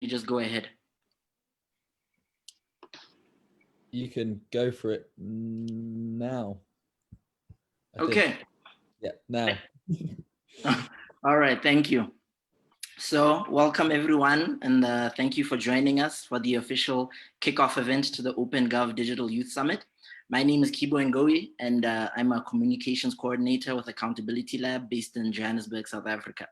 you just go ahead? You can go for it now. Okay. Yeah, now. All right, thank you. So welcome everyone, and thank you for joining us for the official kickoff event to the OpenGov Digital Youth Summit. My name is Kibo and Ngowi, and I'm a communications coordinator with Accountability Lab based in Johannesburg, South Africa.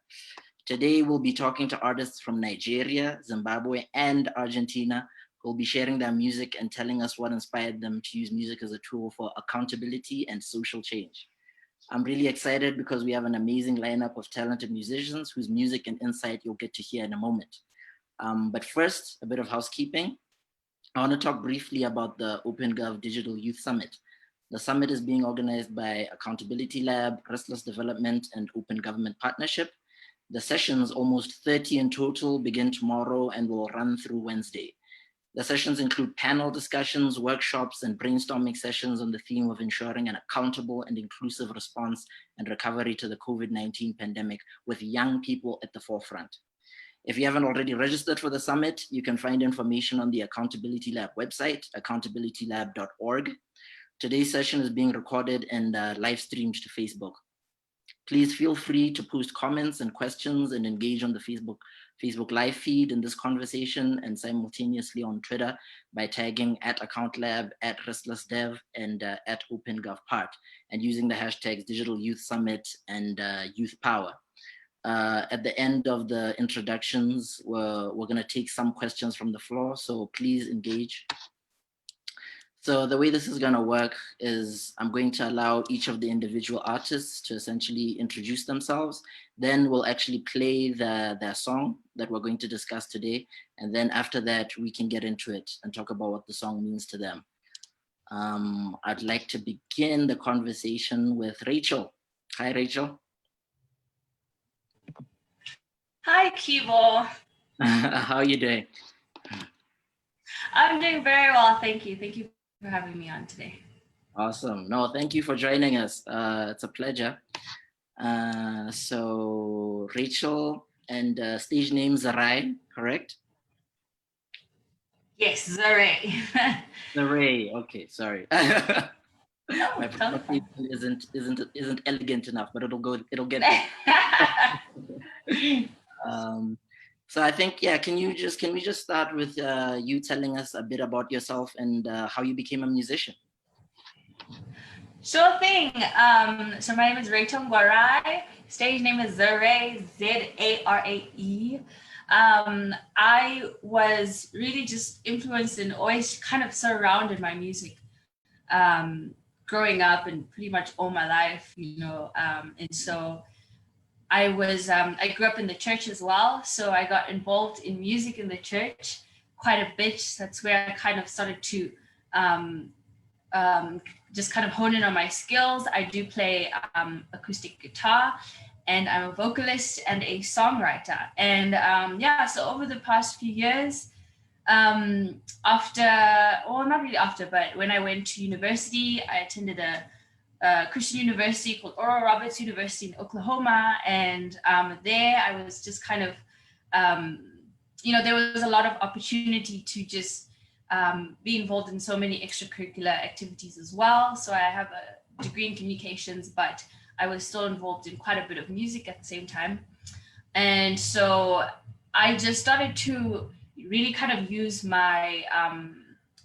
Today, we'll be talking to artists from Nigeria, Zimbabwe, and Argentina who will be sharing their music and telling us what inspired them to use music as a tool for accountability and social change. I'm really excited because we have an amazing lineup of talented musicians whose music and insight you'll get to hear in a moment. But first, a bit of housekeeping. I want to talk briefly about the OpenGov Digital Youth Summit. The summit is being organized by Accountability Lab, Restless Development, and Open Government Partnership. The sessions, almost 30 in total, begin tomorrow and will run through Wednesday. The sessions include panel discussions, workshops, and brainstorming sessions on the theme of ensuring an accountable and inclusive response and recovery to the COVID-19 pandemic with young people at the forefront. If you haven't already registered for the summit, you can find information on the Accountability Lab website, accountabilitylab.org. Today's session is being recorded and live streamed to Facebook. Please feel free to post comments and questions and engage on the Facebook live feed in this conversation and simultaneously on Twitter by tagging @AccountLab, @RestlessDev, and @OpenGovPart, and using the hashtags Digital Youth Summit and Youth Power. At the end of the introductions, we're going to take some questions from the floor, so please engage. So the way this is going to work is I'm going to allow each of the individual artists to essentially introduce themselves. Then we'll actually play their song that we're going to discuss today. And then after that, we can get into it and talk about what the song means to them. I'd like to begin the conversation with Rachel. Hi, Rachel. Hi, Kibo. How are you doing? I'm doing very well, thank you. Thank you for having me on today. Awesome. No, thank you for joining us. It's a pleasure. So Rachel and stage name Zarai, correct? Yes, Zarai. Zarai. Okay, sorry. My pronunciation isn't elegant enough, but it'll get there. So I think, yeah, can we just start with you telling us a bit about yourself and how you became a musician? Sure thing. So my name is Rachael Ngwarai. Stage name is Zarai, Z-A-R-A-E. I was really just influenced and always kind of surrounded my music growing up and pretty much all my life, you know. And so I grew up in the church as well. So I got involved in music in the church quite a bit. That's where I kind of started to just kind of hone in on my skills. I do play acoustic guitar, and I'm a vocalist and a songwriter. And so over the past few years, not really after, but when I went to university, I attended a Christian university called Oral Roberts University in Oklahoma. And there I was just kind of, there was a lot of opportunity to just be involved in so many extracurricular activities as well. So I have a degree in communications, but I was still involved in quite a bit of music at the same time. And so I just started to really kind of use my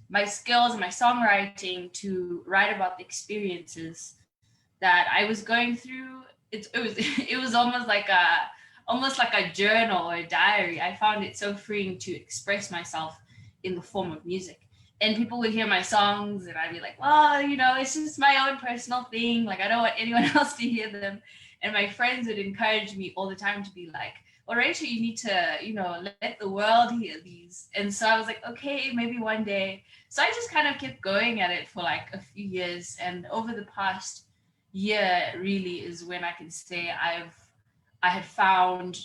my skills and my songwriting to write about the experiences that I was going through. It was almost like a journal or a diary. I found it so freeing to express myself in the form of music. And people would hear my songs and I'd be like, well, it's just my own personal thing. Like, I don't want anyone else to hear them. And my friends would encourage me all the time to be like, well, Rachel, you need to, let the world hear these. And so I was like, okay, maybe one day. So I just kind of kept going at it for like a few years. And over the past year really is when I can say I had found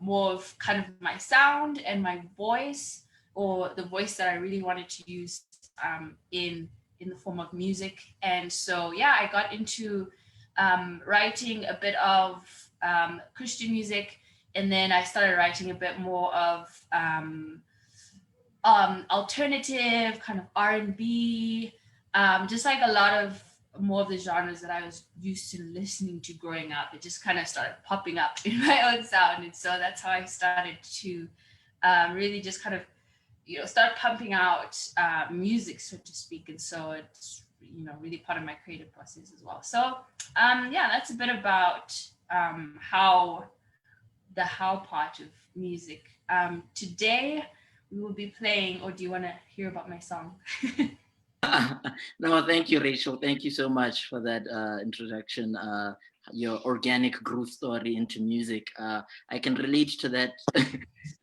more of kind of my sound and my voice, or the voice that I really wanted to use in the form of music. And so, yeah, I got into writing a bit of Christian music And then I started writing a bit more of alternative kind of R&B, just like a lot of more of the genres that I was used to listening to growing up. It just kind of started popping up in my own sound. And so that's how I started to really just kind of, start pumping out music, so to speak. And so it's, really part of my creative process as well. So yeah, that's a bit about how part of music. Today we will be playing, or do you want to hear about my song? No, thank you, Rachel. Thank you so much for that introduction. Your organic growth story into music. I can relate to that.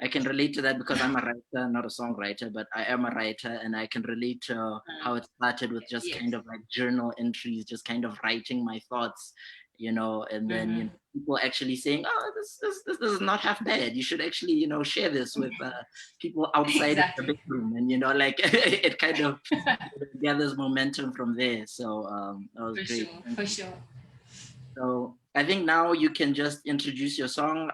I can relate to that because I'm a writer, not a songwriter, but I am a writer, and I can relate to how it started with just kind of like journal entries, just kind of writing my thoughts, and then people actually saying, "Oh, this is not half bad. You should actually, share this with people outside Exactly. the bedroom," and like it kind of gathers momentum from there. So that was great. For sure. So I think now you can just introduce your song.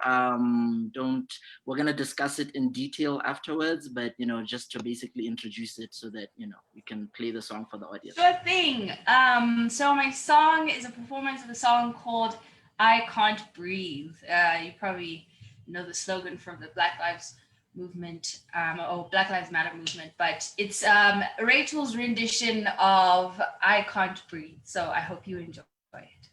We're gonna discuss it in detail afterwards, but just to basically introduce it so that we can play the song for the audience. Sure thing. So my song is a performance of a song called "I Can't Breathe." You probably know the slogan from the Black Lives movement, or Black Lives Matter movement, but it's Rachel's rendition of "I Can't Breathe." So I hope you enjoy it.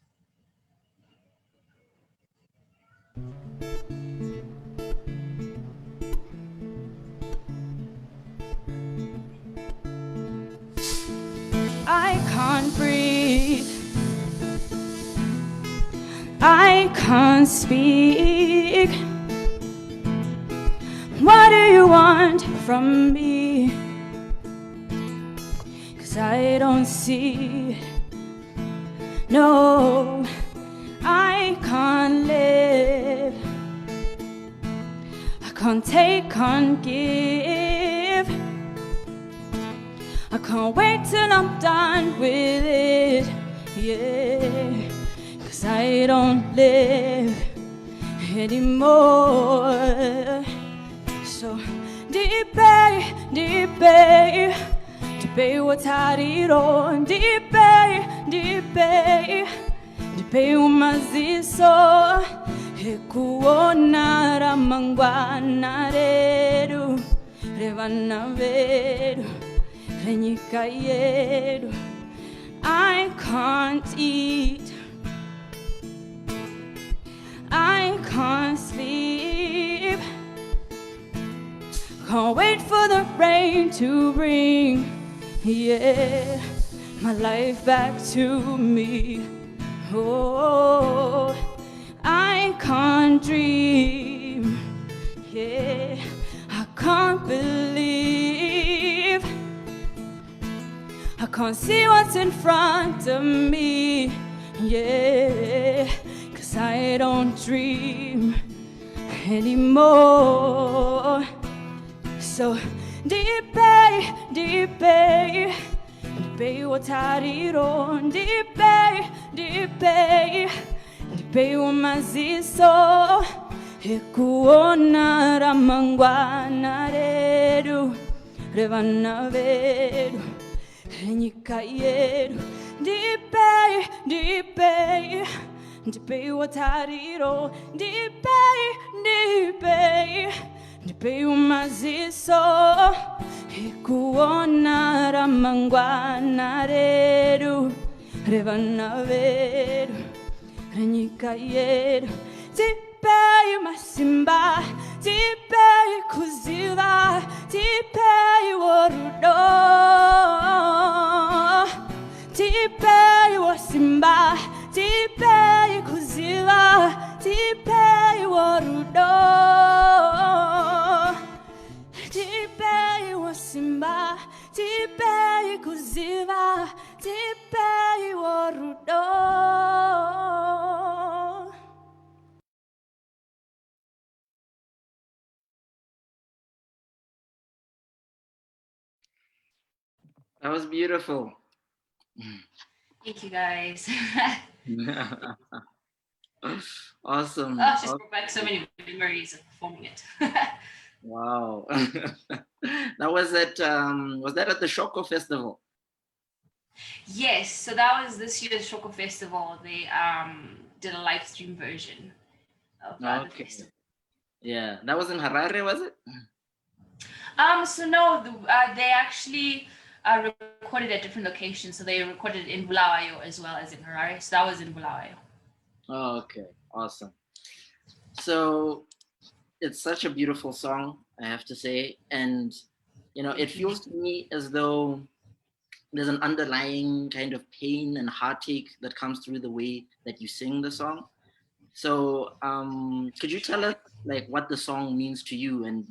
I can't breathe. I can't speak. What do you want from me? 'Cause I don't see it. No, I can't live. I can't take, can't give. I can't wait till I'm done with it, yeah. 'Cause I don't live anymore. So deep what's out it on. Deep umaziso ekuona ramangwana redu revana vedu renyika yedu. I can't eat, I can't sleep, can't wait for the rain to bring, yeah, my life back to me. Oh, I can't dream, yeah, I can't believe, I can't see what's in front of me, yeah, 'cause I don't dream anymore. So deep what's out it on. Deep umaziso ekuona ramangwana redu revana vedu renyika yedu. Deep what's out it on. Deep umaziso ekuona ramangwana redu revana vedu renyika yedu. Tipe masimba, tipe kuziva, tipe worudo, tipe wasimba, tipe kuziva, tipe worudo, tipe wasimba, tipe kuziva, tipe worudo. That was beautiful. Thank you, guys. Awesome. Oh, she's brought back so many memories of performing it. Wow. Now was that at the Shoko Festival? Yes, so that was this year's Shoko Festival. They did a live stream version of the Okay. festival. Yeah, that was in Harare, was it? So no, they actually recorded at different locations. So they recorded in Bulawayo as well as in Harare. So that was in Bulawayo. Oh, okay, awesome. So it's such a beautiful song, I have to say, and it feels to me as though there's an underlying kind of pain and heartache that comes through the way that you sing the song. So could you tell us like what the song means to you, and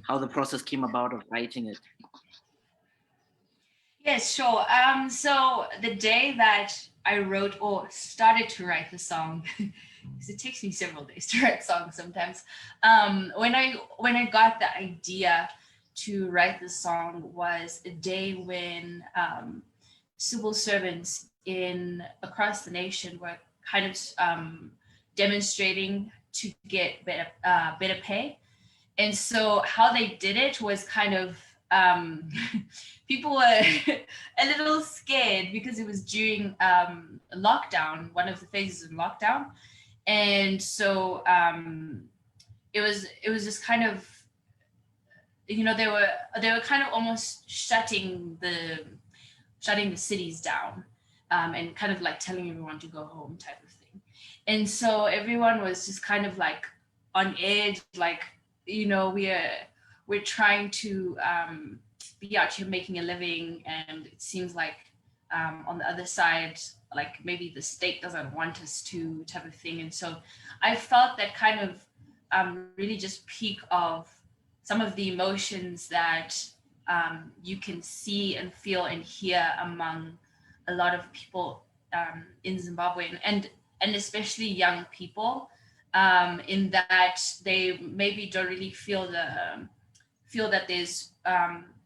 how the process came about of writing it? Yes, sure. So the day that I wrote or started to write the song, because it takes me several days to write songs sometimes. When I got the idea to write the song was a day when civil servants across the nation were kind of demonstrating to get better pay. And so how they did it was kind of people were a little scared because it was during lockdown, one of the phases of lockdown. And so it was just kind of, they were kind of almost shutting the cities down, and kind of like telling everyone to go home type of thing. And so everyone was just kind of like on edge, like, we're trying to be out here making a living, and it seems like on the other side, like maybe the state doesn't want us to type of thing. And so I felt that kind of really just peak of some of the emotions that you can see and feel and hear among a lot of people in Zimbabwe, and especially young people, in that they maybe don't really feel that there's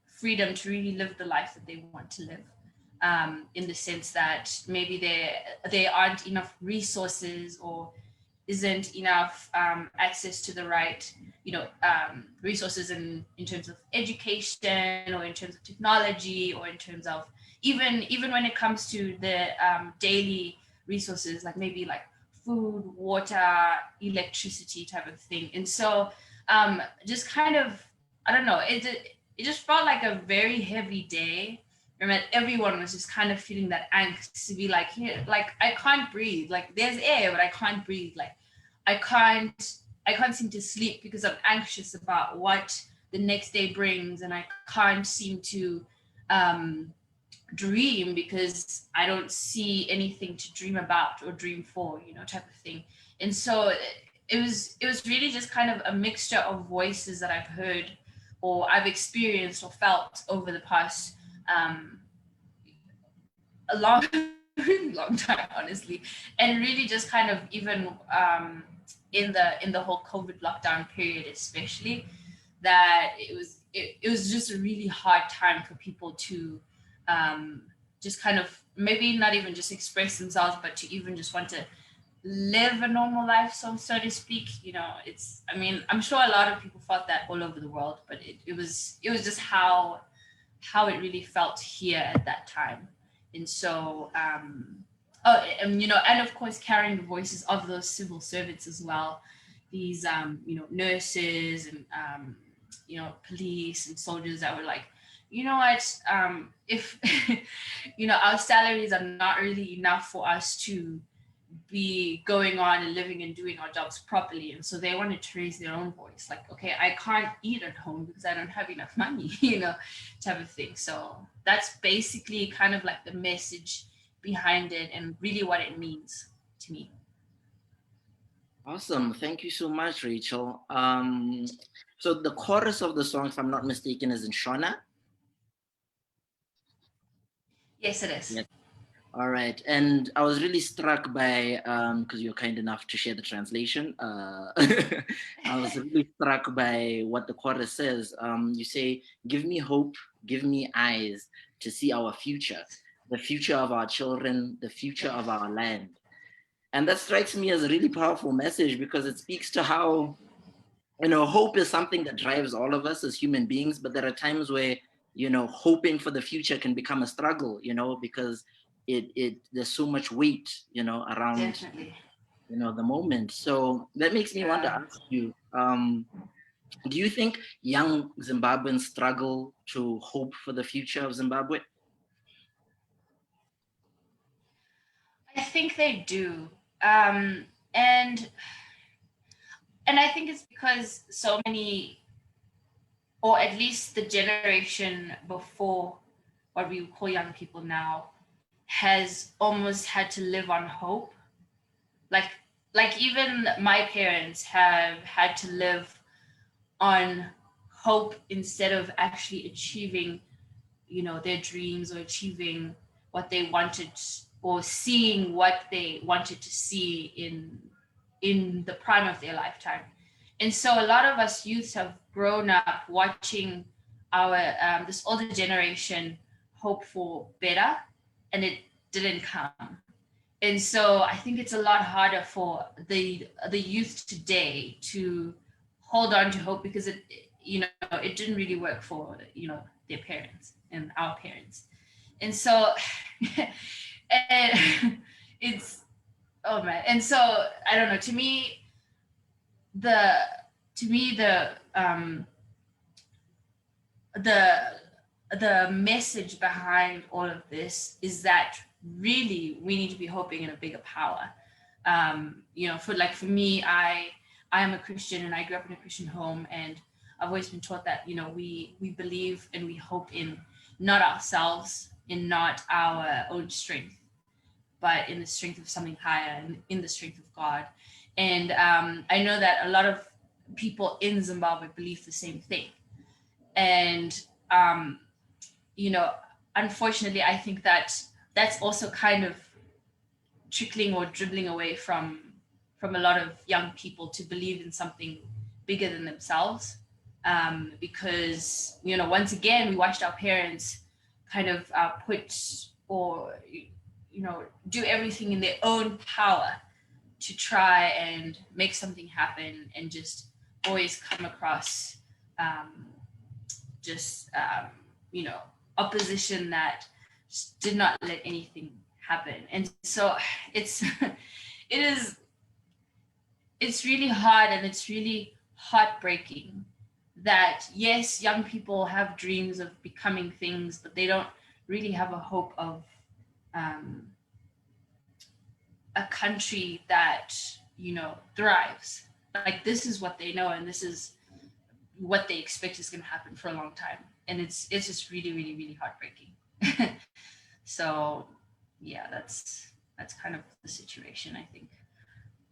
freedom to really live the life that they want to live, in the sense that maybe there aren't enough resources, or isn't enough access to the right, resources in terms of education, or in terms of technology, or in terms of even when it comes to the daily resources, like maybe like food, water, electricity type of thing. And so just kind of, I don't know, it just felt like a very heavy day. I mean, everyone was just kind of feeling that angst to be like, here, like I can't breathe. Like there's air, but I can't breathe. Like I can't seem to sleep because I'm anxious about what the next day brings, and I can't seem to dream because I don't see anything to dream about or dream for, type of thing. And so it was really just kind of a mixture of voices that I've heard or I've experienced or felt over the past a long really long time, honestly. And really just kind of even in the whole COVID lockdown period, especially, that it was just a really hard time for people to just kind of maybe not even just express themselves, but to even just want to live a normal life, so to speak. I mean, I'm sure a lot of people felt that all over the world, but it was just how it really felt here at that time. And so and of course carrying the voices of those civil servants as well, these nurses and police and soldiers that were like, what, if our salaries are not really enough for us to be going on and living and doing our jobs properly. And so they wanted to raise their own voice, like, okay, I can't eat at home because I don't have enough money, type of thing. So that's basically kind of like the message behind it and really what it means to me. Awesome. Thank you so much, Rachel. So the chorus of the song, if I'm not mistaken, is in Shona. Yes, it is. Yes. All right. And I was really struck by, because you're kind enough to share the translation. I was really struck by what the chorus says. You say, give me hope, give me eyes to see our future, the future of our children, the future of our land. And that strikes me as a really powerful message because it speaks to how, you know, hope is something that drives all of us as human beings, but there are times where, you know, hoping for the future can become a struggle, you know, because there's so much weight, you know, around, Definitely. you know, the moment. So that makes me want to ask you, do you think young Zimbabweans struggle to hope for the future of Zimbabwe? I think they do. And I think it's because so many, or at least the generation before what we call young people now, has almost had to live on hope. Like even my parents have had to live on hope instead of actually achieving, you know, their dreams or achieving what they wanted or seeing what they wanted to see in the prime of their lifetime. And so a lot of us youths have grown up watching our this older generation hope for better, and it didn't come. And so I think it's a lot harder for the youth today to hold on to hope because it, you know, it didn't really work for, you know, their parents and our parents. And so and it's, oh man. And so I don't know, to me the the message behind all of this is that really we need to be hoping in a bigger power. You know, for me, I am a Christian and I grew up in a Christian home, and I've always been taught that, you know, we believe and we hope in not ourselves, in not our own strength, but in the strength of something higher and in the strength of God. And I know that a lot of people in Zimbabwe believe the same thing. And you know, unfortunately, I think that that's also kind of trickling or dribbling away from a lot of young people to believe in something bigger than themselves, because, you know, once again we watched our parents kind of put, or, you know, do everything in their own power to try and make something happen, and just always come across you know, opposition that did not let anything happen. And so it's it's really hard, and it's really heartbreaking that, yes, young people have dreams of becoming things, but they don't really have a hope of a country that, you know, thrives. Like, this is what they know, and this is what they expect is going to happen for a long time, and it's just really, really, really heartbreaking. So yeah, that's kind of the situation, I think.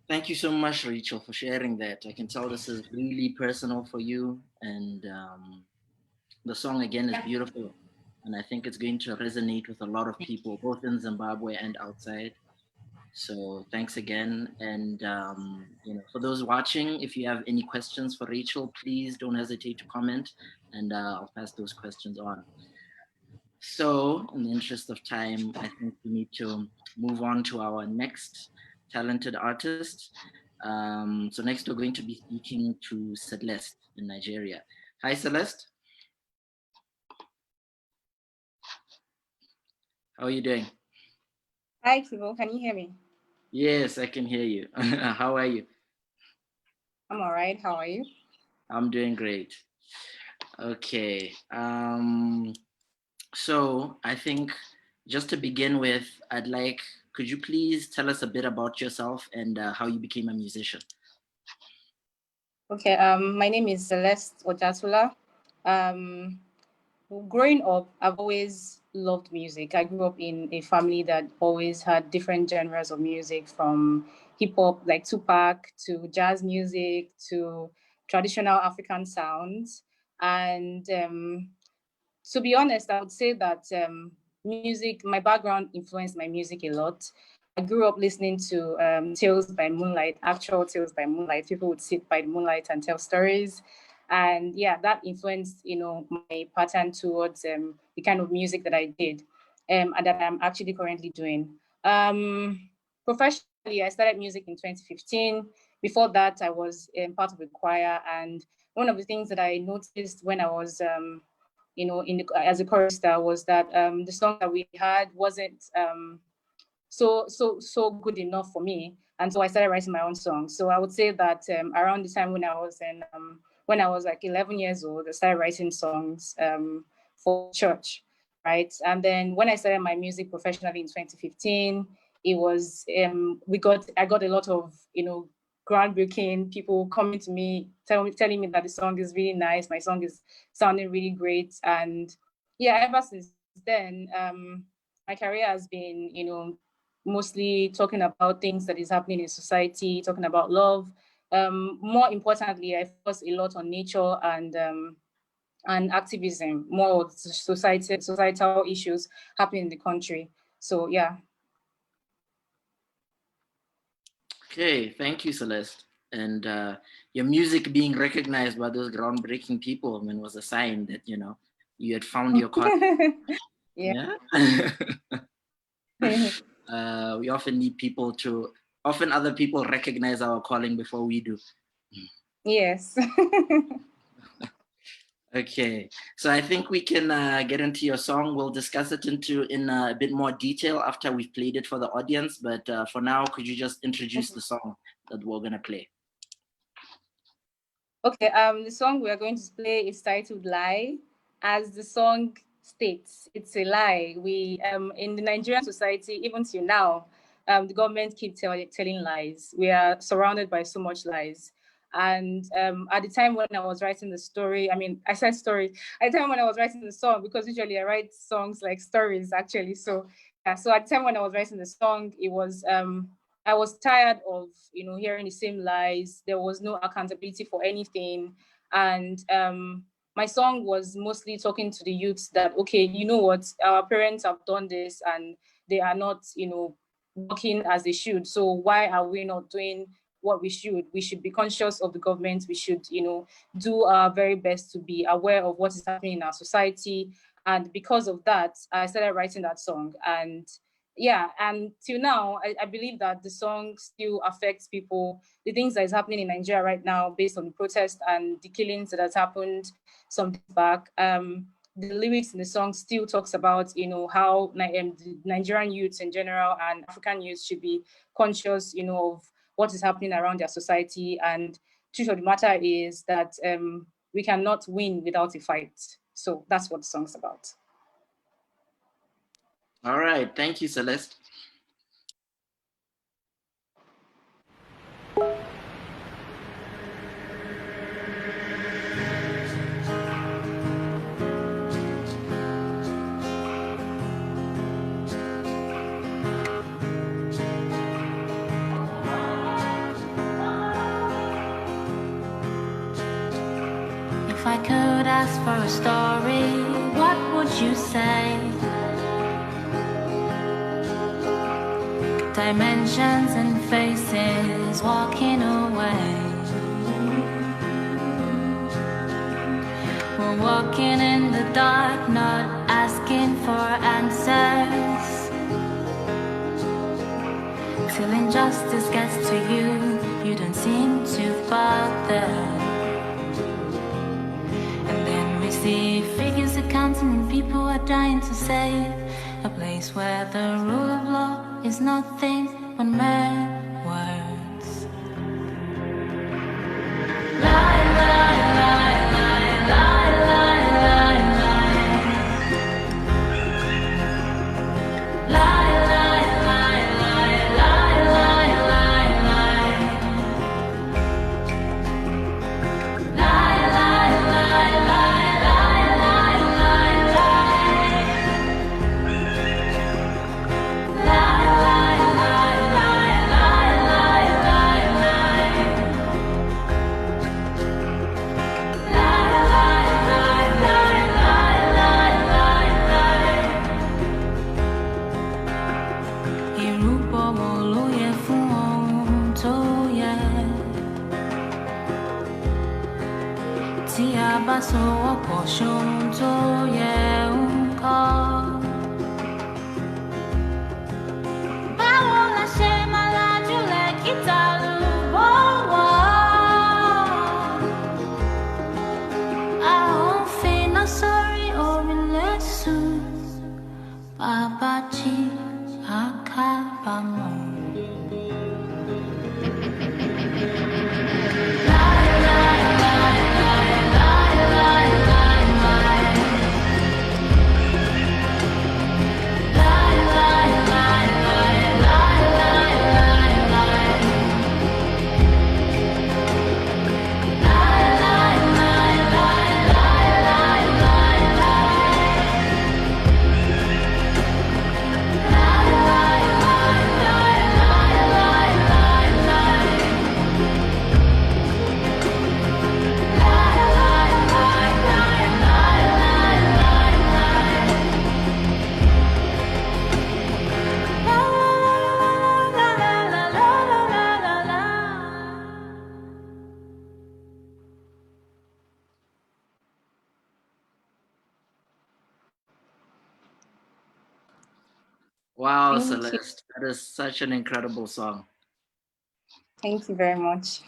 Thank you so much, Rachel, for sharing that. I can tell this is really personal for you, and the song again is beautiful, and I think it's going to resonate with a lot of people, both in Zimbabwe and outside. So thanks again. And you know, for those watching, if you have any questions for Rachel, please don't hesitate to comment, and I'll pass those questions on. So in the interest of time, I think we need to move on to our next talented artist. So next we're going to be speaking to Celeste in Nigeria. Hi, Celeste. How are you doing? Hi, Kibo. Can you hear me? Yes, I can hear you. How are you? I'm all right. How are you? I'm doing great. Okay. So I think just to begin with, could you please tell us a bit about yourself and how you became a musician? Okay. My name is Celeste Ojatula. Growing up, I've always loved music. I grew up in a family that always had different genres of music, from hip hop like Tupac to jazz music to traditional African sounds. And to be honest, I would say that music, my background influenced my music a lot. I grew up listening to Tales by Moonlight, actual Tales by Moonlight. People would sit by the moonlight and tell stories. And yeah, that influenced, you know, my pattern towards the kind of music that I did and that I'm actually currently doing. Professionally, I started music in 2015. Before that, I was part of a choir. And one of the things that I noticed when I was, as a chorister was that the song that we had wasn't so good enough for me. And so I started writing my own songs. So I would say that around the time when I was like 11 years old, I started writing songs for church, right? And then when I started my music professionally in 2015, it was I got a lot of groundbreaking people coming to me, telling me that the song is really nice, my song is sounding really great. And yeah, ever since then, my career has been, mostly talking about things that is happening in society, talking about love. More importantly, I focus a lot on nature and activism, more societal issues happening in the country. So yeah. Okay, thank you, Celeste. And your music being recognized by those groundbreaking people, was a sign that you had found your calling. Yeah. We often need often other people recognize our calling before we do. Yes. Okay, so I think we can get into your song. We'll discuss it in a bit more detail after we've played it for the audience. But for now, could you just introduce the song that we're gonna play? Okay, the song we are going to play is titled "Lie." As the song states, it's a lie. We in the Nigerian society, even till now, the government keep telling lies. We are surrounded by so much lies. And at the time when I was writing the story, I said story. At the time when I was writing the song, because usually I write songs like stories actually. So yeah, so at the time when I was writing the song, it was I was tired of hearing the same lies. There was no accountability for anything, and my song was mostly talking to the youths that, okay, you know what, our parents have done this and they are not working as they should. So why are we not doing what we should? We should be conscious of the government. We should do our very best to be aware of what is happening in our society. And because of that, I started writing that song. And yeah, and till now, I believe that the song still affects people. The things that is happening in Nigeria right now, based on the protest and the killings that has happened some days back, the lyrics in the song still talks about, how the Nigerian youths in general and African youths should be conscious, of what is happening around their society. And truth of the matter is that we cannot win without a fight. So that's what the song's about. All right, thank you, Celeste. If I could ask for a story, what would you say? Dimensions and faces walking away. We're walking in the dark, not asking for answers. Till injustice gets to you, you don't seem to bother. See figures accounting and people are dying to save a place where the rule of law is nothing but mere words. Lie, lie, lie, lie, lie, lie, lie, lie. Lie, lie, lie, lie, lie, lie, lie, lie. Lie, lie, lie, lie. Lie, lie, lie, lie, lie, lie. Babachi Akabamo. Wow, Thank you. Celeste, that is such an incredible song. Thank you very much.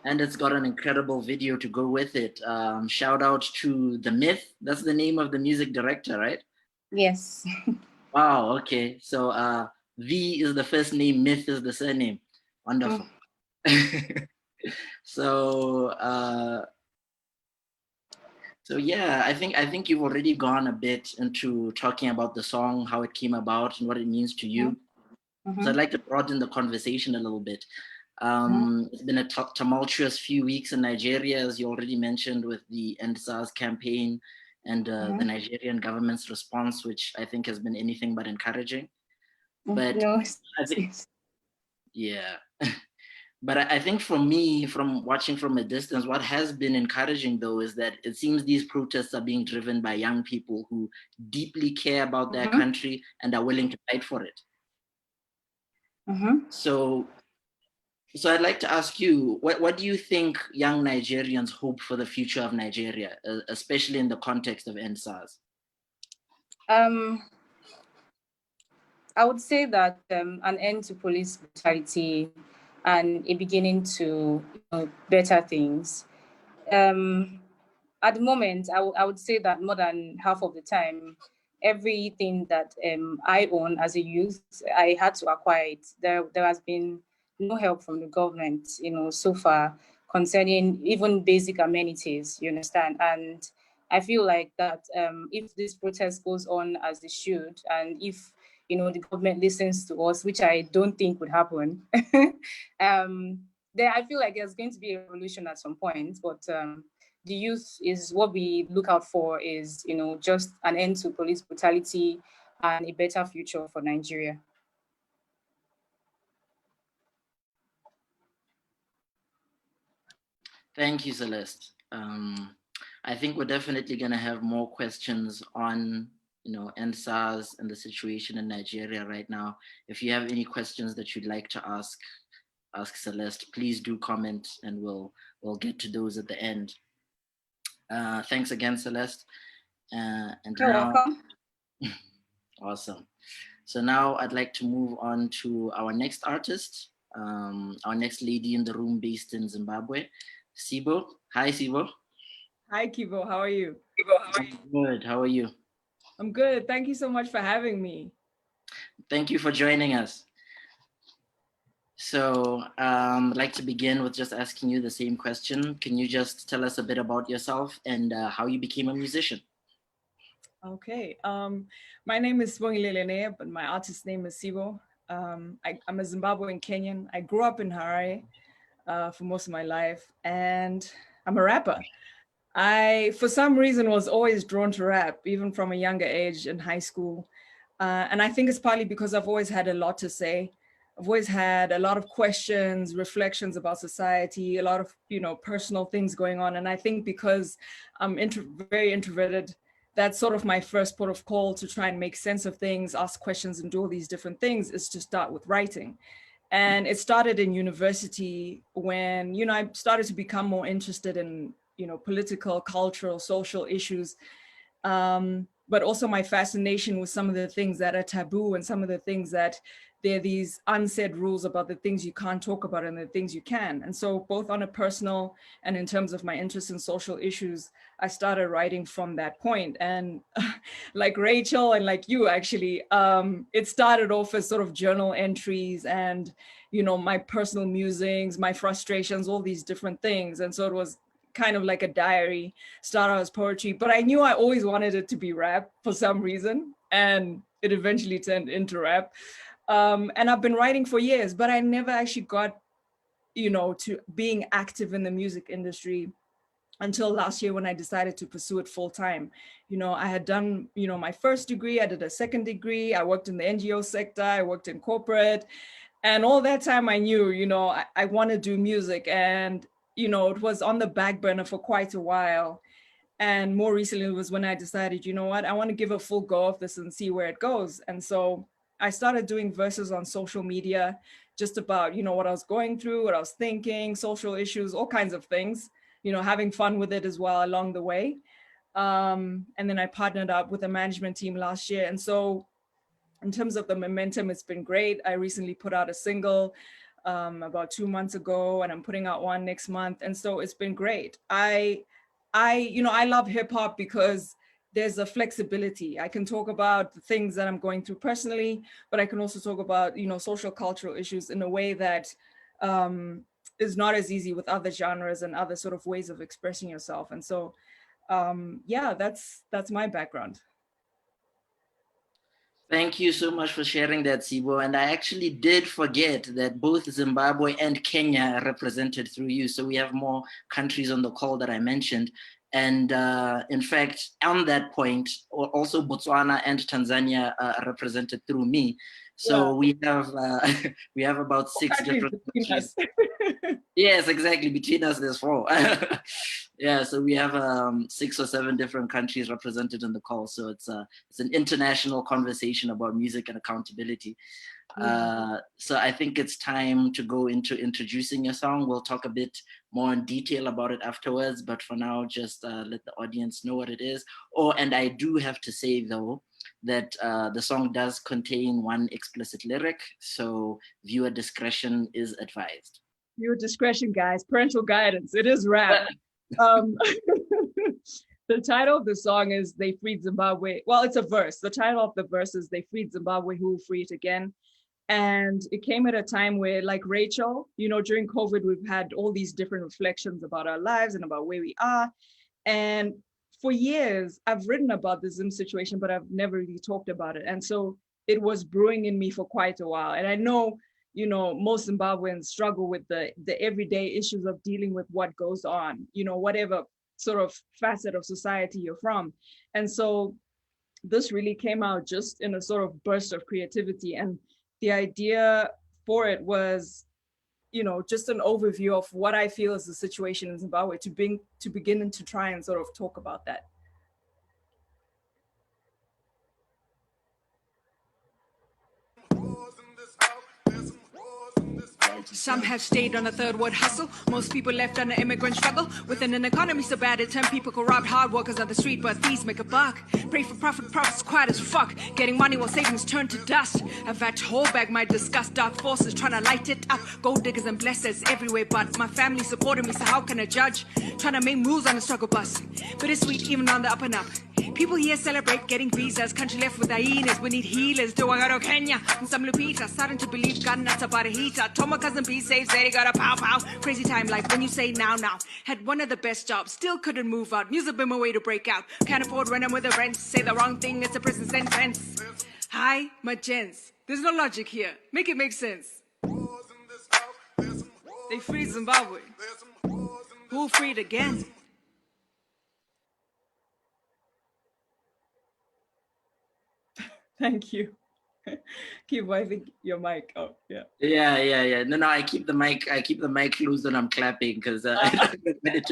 And it's got an incredible video to go with it. Shout out to The Myth. That's the name of the music director, right? Yes. Wow, okay. So V is the first name, Myth is the surname. Wonderful. So so yeah, I think you've already gone a bit into talking about the song, how it came about and what it means to you. So I'd like to broaden the conversation a little bit. It's been a tumultuous few weeks in Nigeria, as you already mentioned, with the End SARS campaign and the Nigerian government's response, which I think has been anything but encouraging. But No, I think, yeah. But I think for me, from watching from a distance, what has been encouraging though is that it seems these protests are being driven by young people who deeply care about their country and are willing to fight for it. So I'd like to ask you, what do you think young Nigerians hope for the future of Nigeria, especially in the context of End SARS? I would say that an end to police brutality and a beginning to better things. At the moment, I would say that more than half of the time, everything that I own as a youth, I had to acquire it. There has been no help from the government, so far concerning even basic amenities, you understand? And I feel like that if this protest goes on as it should, and if the government listens to us, which I don't think would happen, then I feel like there's going to be a revolution at some point. But the youth is what we look out for is, just an end to police brutality and a better future for Nigeria. Thank you, Celeste. I think we're definitely going to have more questions on End SARS and the situation in Nigeria right now. If you have any questions that you'd like to ask Celeste, please do comment and we'll get to those at the end. Thanks again, Celeste. And You're welcome. Awesome. So now I'd like to move on to our next artist, our next lady in the room based in Zimbabwe, Sibo. Hi, Sibo. Hi, Kibo. How are you? I'm good. How are you? I'm good. Thank you so much for having me. Thank you for joining us. So I'd like to begin with just asking you the same question. Can you just tell us a bit about yourself and how you became a musician? Okay. My name is Lene, but my artist name is Sibo. I'm a Zimbabwean Kenyan. I grew up in Harare for most of my life, and I'm a rapper. I, for some reason, was always drawn to rap, even from a younger age in high school. And I think it's partly because I've always had a lot to say. I've always had a lot of questions, reflections about society, a lot of, personal things going on. And I think because I'm very introverted, that's sort of my first port of call to try and make sense of things, ask questions and do all these different things is to start with writing. And it started in university when, I started to become more interested in political, cultural, social issues, but also my fascination with some of the things that are taboo and some of the things that there are these unsaid rules about the things you can't talk about and the things you can. And so both on a personal and in terms of my interest in social issues, I started writing from that point. And like Rachel and like you actually, it started off as sort of journal entries and, you know, my personal musings, my frustrations, all these different things. And so it was kind of like a diary, started out as poetry, but I knew I always wanted it to be rap for some reason. And it eventually turned into rap. And I've been writing for years, but I never actually got, you know, to being active in the music industry until last year when I decided to pursue it full time. You know, I had done, you know, my first degree, I did a second degree, I worked in the NGO sector, I worked in corporate, and all that time I knew, you know, I want to do music. And, you know, it was on the back burner for quite a while. And more recently was when I decided, you know what, I want to give a full go of this and see where it goes. And so I started doing verses on social media, just about, you know, what I was going through, what I was thinking, social issues, all kinds of things, you know, having fun with it as well along the way. And then I partnered up with a management team last year. And so in terms of the momentum, it's been great. I recently put out a single about 2 months ago, and I'm putting out one next month. And so it's been great. You know, I love hip hop because there's a flexibility. I can talk about the things that I'm going through personally, but I can also talk about, you know, social cultural issues in a way that is not as easy with other genres and other sort of ways of expressing yourself. And so, yeah, that's my background. Thank you so much for sharing that, Sibo. And I actually did forget that both Zimbabwe and Kenya are represented through you. So we have more countries on the call that I mentioned. And in fact, on that point, also Botswana and Tanzania are represented through me. So yeah. we have about 6 different countries. Yes, exactly. Between us, there's 4. Yeah, so we have 6 or 7 different countries represented in the call. So it's an international conversation about music and accountability. So I think it's time to go into introducing your song. We'll talk a bit more in detail about it afterwards, but for now, just let the audience know what it is. And I do have to say though, that the song does contain 1 explicit lyric, so viewer discretion is advised. Viewer discretion, guys, parental guidance, it is rap. The title of the song is They Freed Zimbabwe. Well, it's a verse. The title of the verse is They Freed Zimbabwe, Who Will Free It Again? And it came at a time where, like Rachel, you know, during COVID, we've had all these different reflections about our lives and about where we are. And for years, I've written about the Zim situation, but I've never really talked about it. And so it was brewing in me for quite a while. And I know, you know, most Zimbabweans struggle with the everyday issues of dealing with what goes on, you know, whatever sort of facet of society you're from. And so this really came out just in a sort of burst of creativity. And the idea for it was, you know, just an overview of what I feel is the situation in Zimbabwe, to begin to try and sort of talk about that. Some have stayed on a third world hustle. Most people left on an immigrant struggle. Within an economy so bad it turned people corrupt. Hard workers on the street, but thieves make a buck. Pray for profit, profits quiet as fuck. Getting money while savings turn to dust. I've had to hold back my disgust. Dark forces trying to light it up. Gold diggers and blessings everywhere, but my family supported me, so how can I judge? Trying to make moves on the struggle bus. But it's sweet even on the up and up. People here celebrate getting visas. Country left with hyenas. We need healers. Do I go to Kenya? And some Lupita starting to believe gun nuts about a heater. Told my cousin be safe, said he got a pow pow. Crazy time like when you say now. Had one of the best jobs, still couldn't move out. Music been my way to break out. Can't afford rent, I'm with the rent. Say the wrong thing, it's a prison sentence. Hi, my gents. There's no logic here. Make it make sense. They freed Zimbabwe. Who freed again? Thank you. Kibo, I think your mic. Oh, yeah. Yeah. No, I keep the mic closed when I'm clapping because I don't want it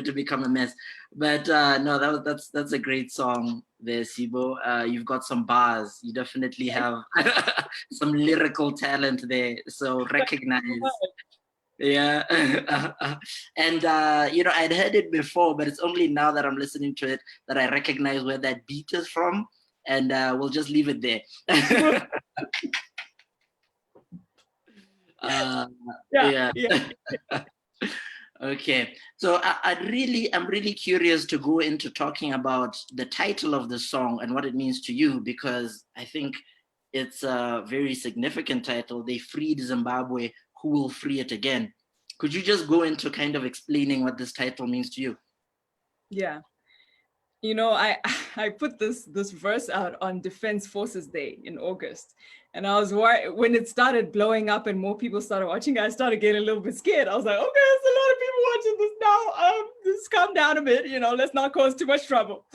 to become a mess. But no, that's a great song there, Sibo. You've got some bars. You definitely have some lyrical talent there. So recognize. Yeah. And you know, I'd heard it before, but it's only now that I'm listening to it that I recognize where that beat is from. and we'll just leave it there. Yeah. Okay, so I'm really curious to go into talking about the title of the song and what it means to you, because I think it's a very significant title. They freed Zimbabwe, who will free it again? Could you just go into kind of explaining what this title means to you? Yeah. You know, I put this verse out on Defense Forces Day in August. And I was worried when it started blowing up and more people started watching, I started getting a little bit scared. I was like, okay, there's a lot of people watching this now. Just calm down a bit, you know, let's not cause too much trouble.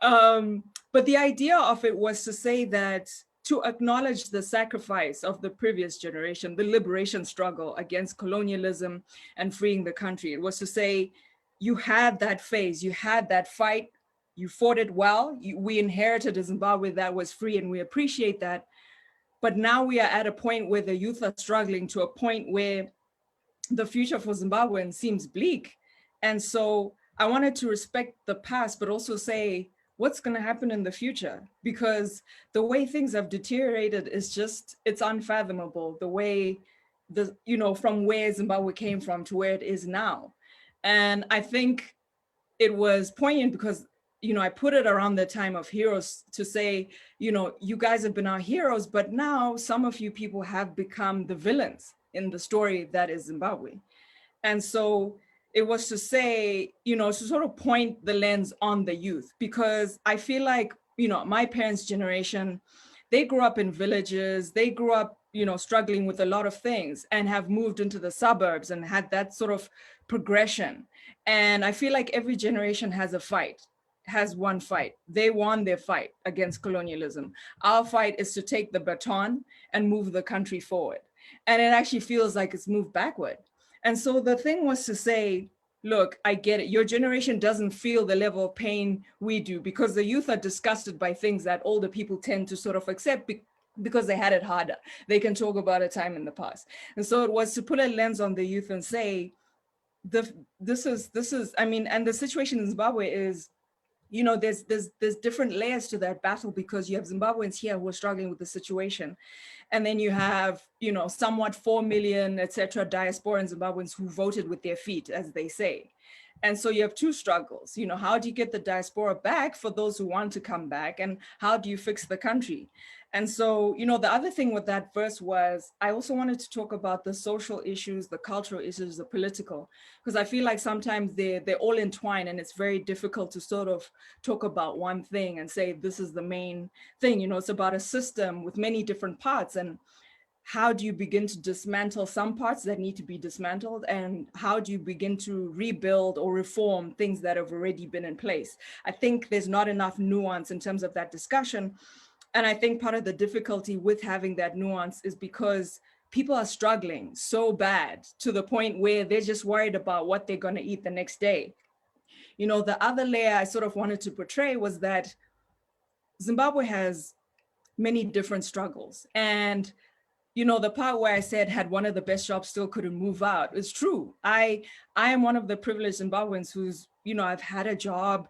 But the idea of it was to say that to acknowledge the sacrifice of the previous generation, the liberation struggle against colonialism and freeing the country. It was to say, you had that phase, you had that fight, you fought it well. We inherited a Zimbabwe that was free, and we appreciate that. But now we are at a point where the youth are struggling, to a point where the future for Zimbabweans seems bleak. And so I wanted to respect the past, but also say, what's going to happen in the future? Because the way things have deteriorated is just, it's unfathomable, the way, from where Zimbabwe came from to where it is now. And I think it was poignant because, I put it around the time of heroes to say, you guys have been our heroes, but now some of you people have become the villains in the story that is Zimbabwe. And so it was to say, to sort of point the lens on the youth, because I feel like, my parents' generation, they grew up in villages, they grew up, struggling with a lot of things and have moved into the suburbs and had that sort of progression. And I feel like every generation has one fight. They won their fight against colonialism. Our fight is to take the baton and move the country forward. And it actually feels like it's moved backward. And so the thing was to say, look, I get it. Your generation doesn't feel the level of pain we do, because the youth are disgusted by things that older people tend to sort of accept because they had it harder. They can talk about a time in the past. And so it was to put a lens on the youth and say, this is, and the situation in Zimbabwe is, there's different layers to that battle, because you have Zimbabweans here who are struggling with the situation. And then you have, somewhat 4 million, et cetera, diasporan Zimbabweans who voted with their feet, as they say. And so you have two struggles. How do you get the diaspora back for those who want to come back? And how do you fix the country? And so, the other thing with that verse was, I also wanted to talk about the social issues, the cultural issues, the political, because I feel like sometimes they're all entwined, and it's very difficult to sort of talk about one thing and say, this is the main thing. It's about a system with many different parts. And how do you begin to dismantle some parts that need to be dismantled? And how do you begin to rebuild or reform things that have already been in place? I think there's not enough nuance in terms of that discussion. And I think part of the difficulty with having that nuance is because people are struggling so bad to the point where they're just worried about what they're going to eat the next day. The other layer I sort of wanted to portray was that Zimbabwe has many different struggles. And the part where I said had one of the best jobs still couldn't move out is true. I am one of the privileged Zimbabweans who's, I've had a job.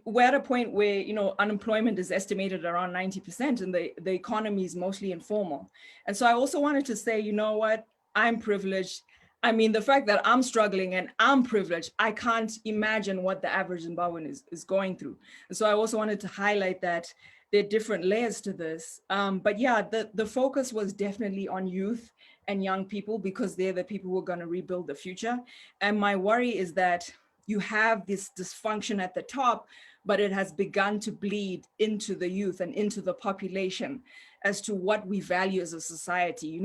We're at a point where, unemployment is estimated around 90% and the economy is mostly informal. And so I also wanted to say, you know what, I'm privileged. I mean, the fact that I'm struggling and I'm privileged, I can't imagine what the average Zimbabwean is going through. And so I also wanted to highlight that there are different layers to this. But yeah, the focus was definitely on youth and young people, because they're the people who are going to rebuild the future. And my worry is that you have this dysfunction at the top, but it has begun to bleed into the youth and into the population as to what we value as a society.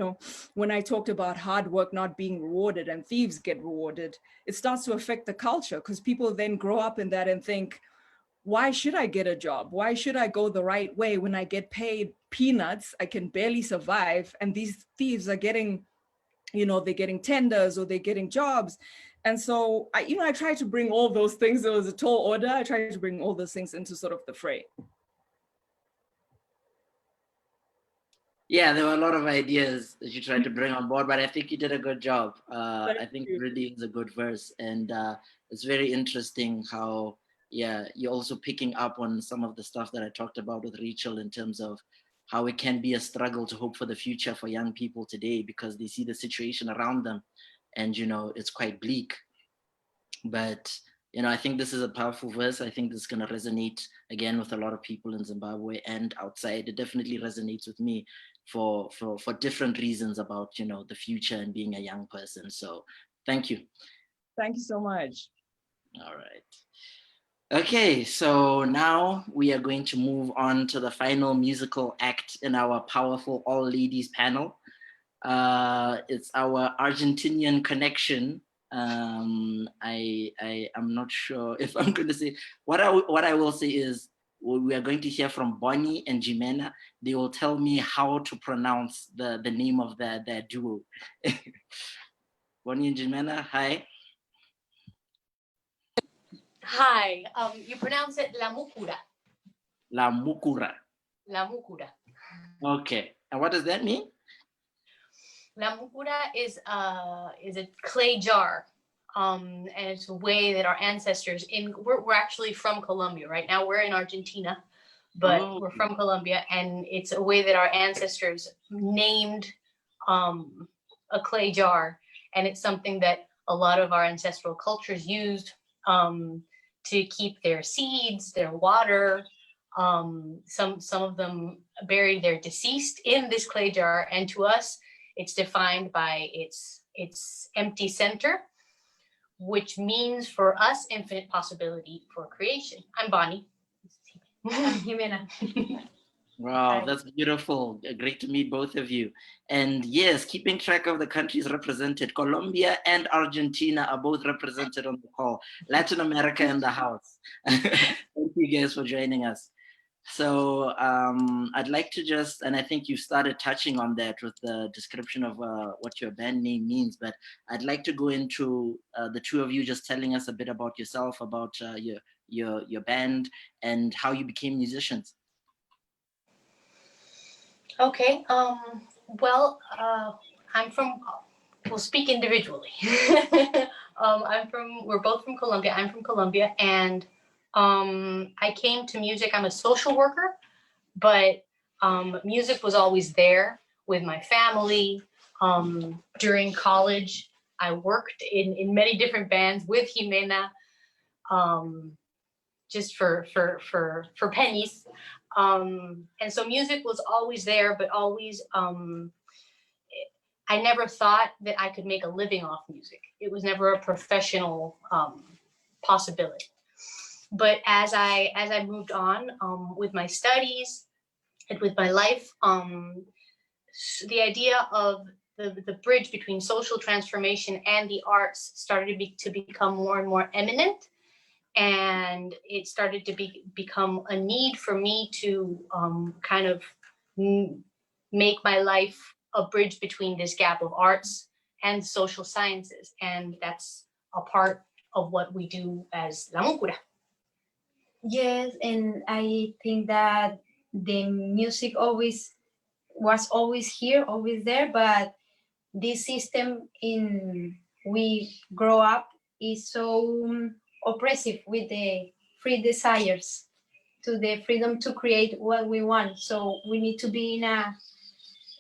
When I talked about hard work not being rewarded and thieves get rewarded, it starts to affect the culture, because people then grow up in that and think, why should I get a job? Why should I go the right way when I get paid peanuts? I can barely survive. And these thieves are getting, they're getting tenders or they're getting jobs. And so, I try to bring all those things. It was a tall order. I try to bring all those things into sort of the fray. Yeah, there were a lot of ideas that you tried to bring on board, but I think you did a good job. I think it really is a good verse. And it's very interesting how yeah, you're also picking up on some of the stuff that I talked about with Rachel in terms of how it can be a struggle to hope for the future for young people today because they see the situation around them and, you know, it's quite bleak. But, you know, I think this is a powerful verse. I think this is going to resonate again with a lot of people in Zimbabwe and outside. It definitely resonates with me for different reasons about, you know, the future and being a young person. So thank you. Thank you so much. All right. Okay, so now we are going to move on to the final musical act in our powerful all ladies panel. It's our Argentinian connection. I'm not sure if I'm going to say what I will say is we are going to hear from Bonnie and Jimena. They will tell me how to pronounce the name of their duo. Bonnie and Jimena, hi. Hi, you pronounce it La Mucura. La Mucura. La Mucura. Okay, and what does that mean? La Mucura is a clay jar, and it's a way that our ancestors we're actually from Colombia right now. We're in Argentina, but we're from Colombia, and it's a way that our ancestors named a clay jar, and it's something that a lot of our ancestral cultures used to keep their seeds, their water. Some of them buried their deceased in this clay jar, and to us, it's defined by its empty center, which means for us infinite possibility for creation. I'm Bonnie. I'm Jimena. Wow, that's beautiful. Great to meet both of you. And yes, keeping track of the countries represented, Colombia and Argentina are both represented on the call. Latin America in the house. Thank you guys for joining us. So I'd like to just, and I think you started touching on that with the description of what your band name means, but I'd like to go into the two of you just telling us a bit about yourself, about your band, and how you became musicians. Okay. We'll speak individually. We're both from Colombia. I'm from Colombia, and I came to music. I'm a social worker, but music was always there with my family. During college, I worked in many different bands with Jimena, just for pennies. And so music was always there, but always, I never thought that I could make a living off music. It was never a professional possibility. But as I moved on with my studies and with my life, the idea of the bridge between social transformation and the arts started to become more and more eminent. And it started to become a need for me to kind of make my life a bridge between this gap of arts and social sciences. And that's a part of what we do as La Mucura. Yes, and I think that the music was always here, always there, but this system we grow up is so oppressive with the free desires to the freedom to create what we want. So we need to be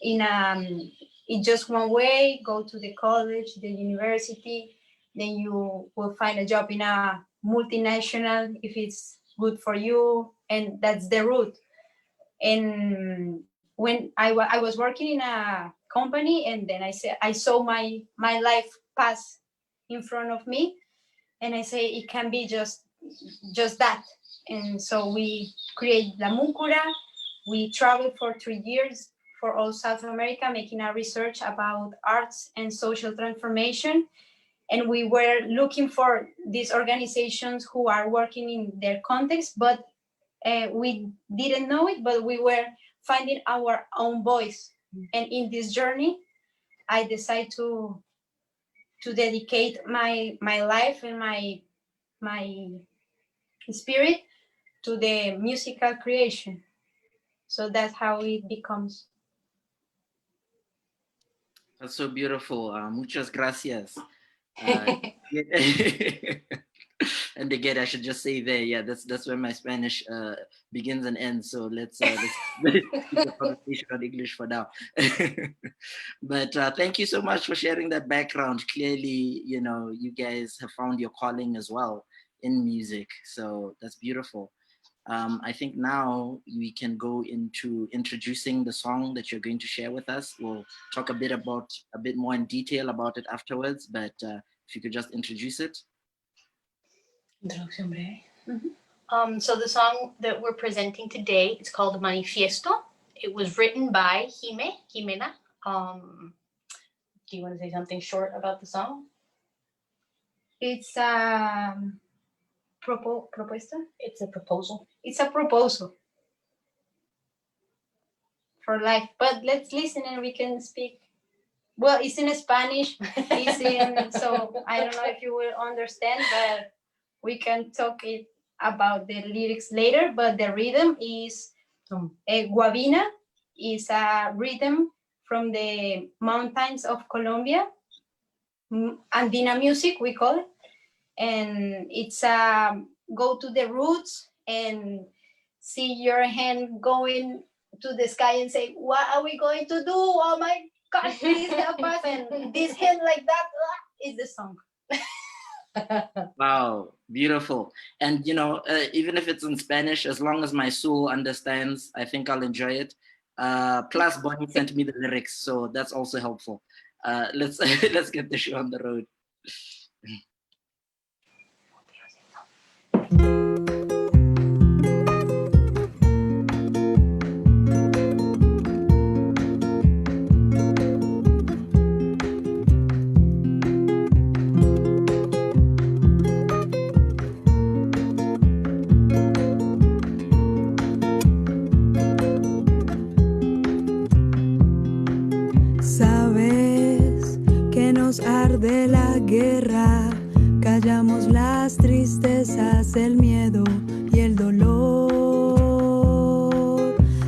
in just one way, go to the college, the university, then you will find a job in a multinational if it's good for you, and that's the route. And when I was working in a company, and then I saw my life pass in front of me, and I say it can be just that. And so we create La Mucura. We traveled for 3 years for all South America, making a research about arts and social transformation. And we were looking for these organizations who are working in their context, but we didn't know it, but we were finding our own voice. And in this journey, I decided to dedicate my life and my spirit to the musical creation. So that's how it becomes. That's so beautiful. Muchas gracias. And again, I should just say there, yeah, that's where my Spanish begins and ends. So let's keep the conversation on English for now. But thank you so much for sharing that background. Clearly, you know, you guys have found your calling as well in music. So that's beautiful. I think now we can go into introducing the song that you're going to share with us. We'll talk a bit more in detail about it afterwards, but if you could just introduce it. So the song that we're presenting today is called Manifiesto. It was written by Jimena. Do you want to say something short about the song? It's a propuesta. It's a proposal. It's a proposal for life. But let's listen and we can speak. Well, it's in Spanish. So I don't know if you will understand, but we can talk about the lyrics later. But the rhythm is guabina. Is a rhythm from the mountains of Colombia. Andina music, we call it. And it's go to the roots and see your hand going to the sky and say, what are we going to do? Oh my God, please help us. And this hand like that is the song. Wow, beautiful. And, you know, even if it's in Spanish, as long as my soul understands, I think I'll enjoy it. Plus, Bonnie sent me the lyrics, so that's also helpful. Let's get the show on the road. Sabes que nos arde la guerra, callamos las tristezas, el miedo y el dolor.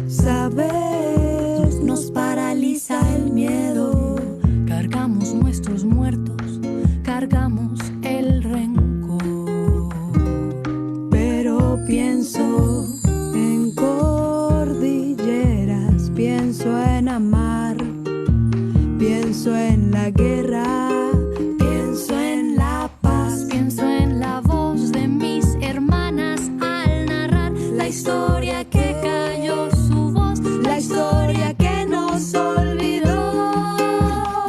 Sabes, nos paraliza el miedo, cargamos nuestros muertos, cargamos el rencor. Pero pienso en cordilleras, pienso en amar, pienso en la guerra, pienso en la paz, pienso en la voz de mis hermanas al narrar la historia que cayó su voz, la historia que nos olvidó.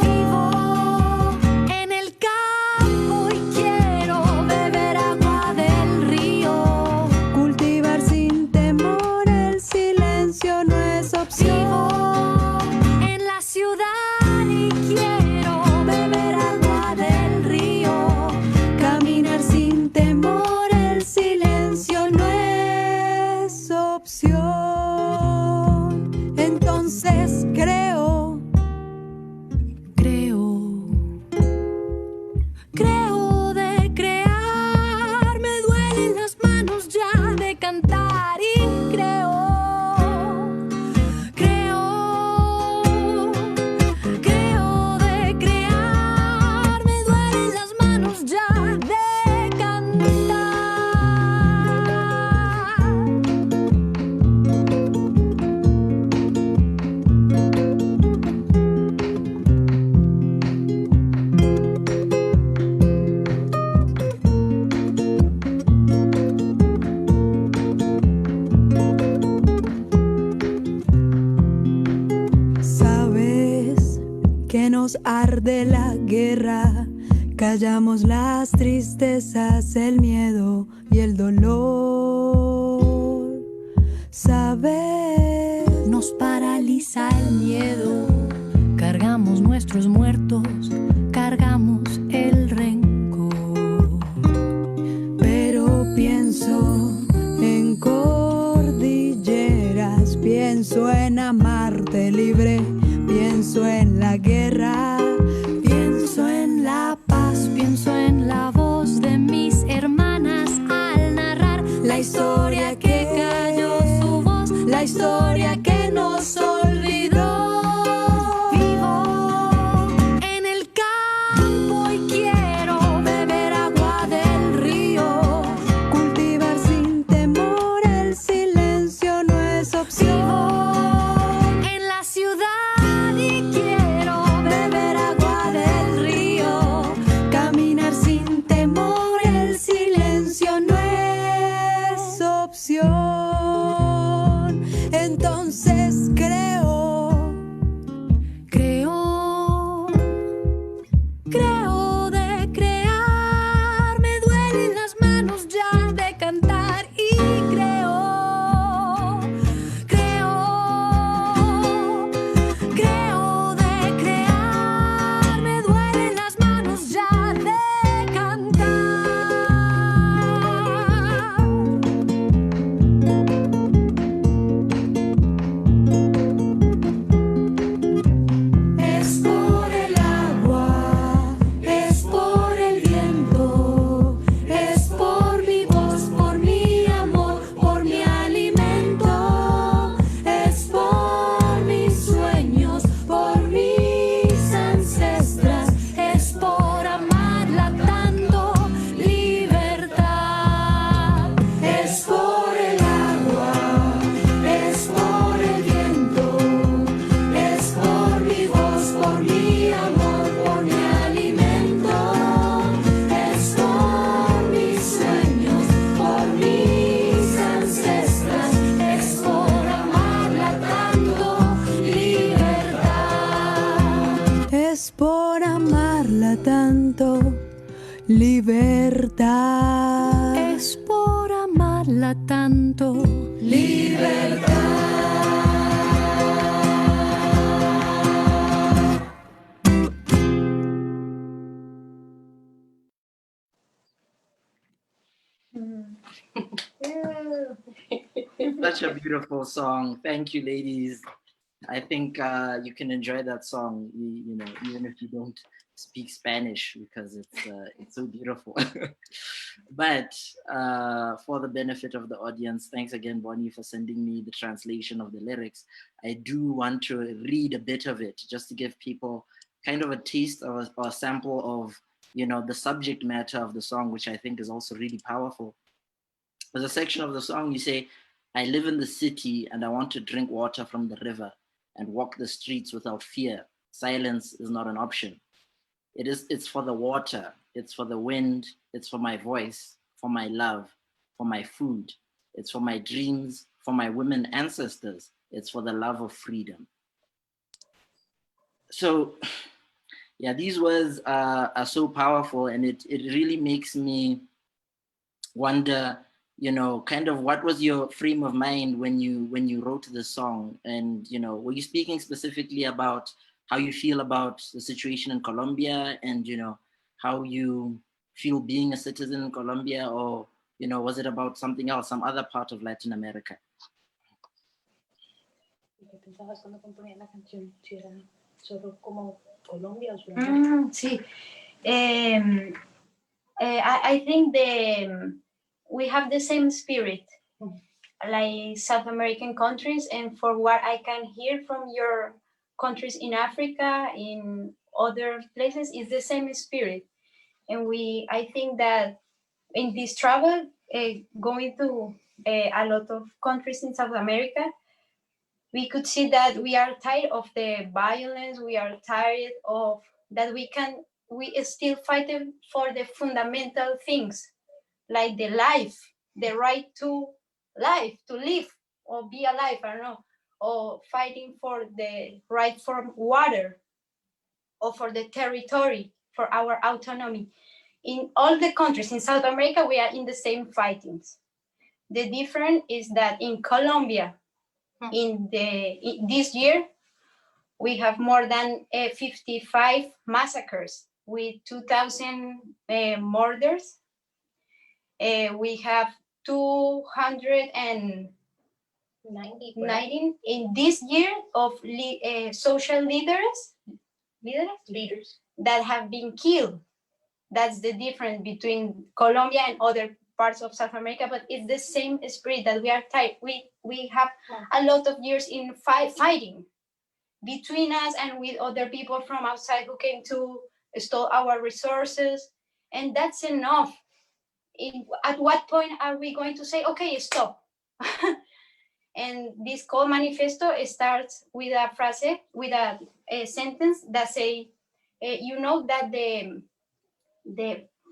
Vivo en el campo y quiero beber agua del río, cultivar sin temor, el silencio no es opción. Vivo en la ciudad. Entonces creo de crear, me duelen las manos ya de cantar y creo de crear, me duelen las manos ya de cantar. Nos arde la guerra, callamos las tristezas, el miedo y el dolor. Sabes, nos paraliza el miedo, cargamos nuestros muertos, cargamos el rencor. Pero pienso en cordilleras, pienso en amarte libre, pienso en la guerra, pienso en la paz, pienso en la voz de mis hermanas al narrar la historia que cayó su voz, la historia que nos olvidó. Vivo en el campo y quiero beber agua del río, entonces creo, creo de crear, me duelen las manos ya de cantar y creo de crear, me duelen las manos ya de cantar. Es por el agua, es por el viento, es por mi voz, por mi amor, por mi alimento, es por mis sueños, por mis ancestras, es por amarla tanto, libertad. Es por el agua, es por el viento, es por mi voz, por mi amor, por mi alimento, es por mis sueños, por mis ancestras, es por amarla tanto, libertad. Es por amarla tanto, libertad. Es por amarla tanto, libertad. Such a beautiful song. Thank you, ladies. I think you can enjoy that song, you know, even if you don't speak Spanish, because it's so beautiful. But for the benefit of the audience, thanks again, Bonnie, for sending me the translation of the lyrics. I do want to read a bit of it just to give people kind of a taste or a sample of, you know, the subject matter of the song, which I think is also really powerful. There's a section of the song you say, I live in the city and I want to drink water from the river and walk the streets without fear. Silence is not an option. It's for the water, it's for the wind, it's for my voice, for my love, for my food. It's for my dreams, for my women ancestors. It's for the love of freedom. So yeah, these words are so powerful, and it really makes me wonder, you know, kind of what was your frame of mind when you wrote the song? And, you know, were you speaking specifically about how you feel about the situation in Colombia and, you know, how you feel being a citizen in Colombia, or, you know, was it about something else, some other part of Latin America? Sí. I think we have the same spirit, like South American countries, and for what I can hear from your countries in Africa, in other places, is the same spirit. And I think that in this travel, going to a lot of countries in South America, we could see that we are tired of the violence. We are tired of that we still fight for the fundamental things, like the life, the right to life, to live or be alive, I don't know, or fighting for the right for water or for the territory, for our autonomy. In all the countries in South America, we are in the same fightings. The difference is that in Colombia, in this year, we have more than 55 massacres with 2,000 murders. We have 290 in this year of social leaders that have been killed. That's the difference between Colombia and other parts of South America, but it's the same spirit that we are tired. We have a lot of years in fighting between us and with other people from outside who came to steal our resources, and that's enough. At what point are we going to say, okay, stop? And this call manifesto starts with a phrase, with a sentence that say, you know that the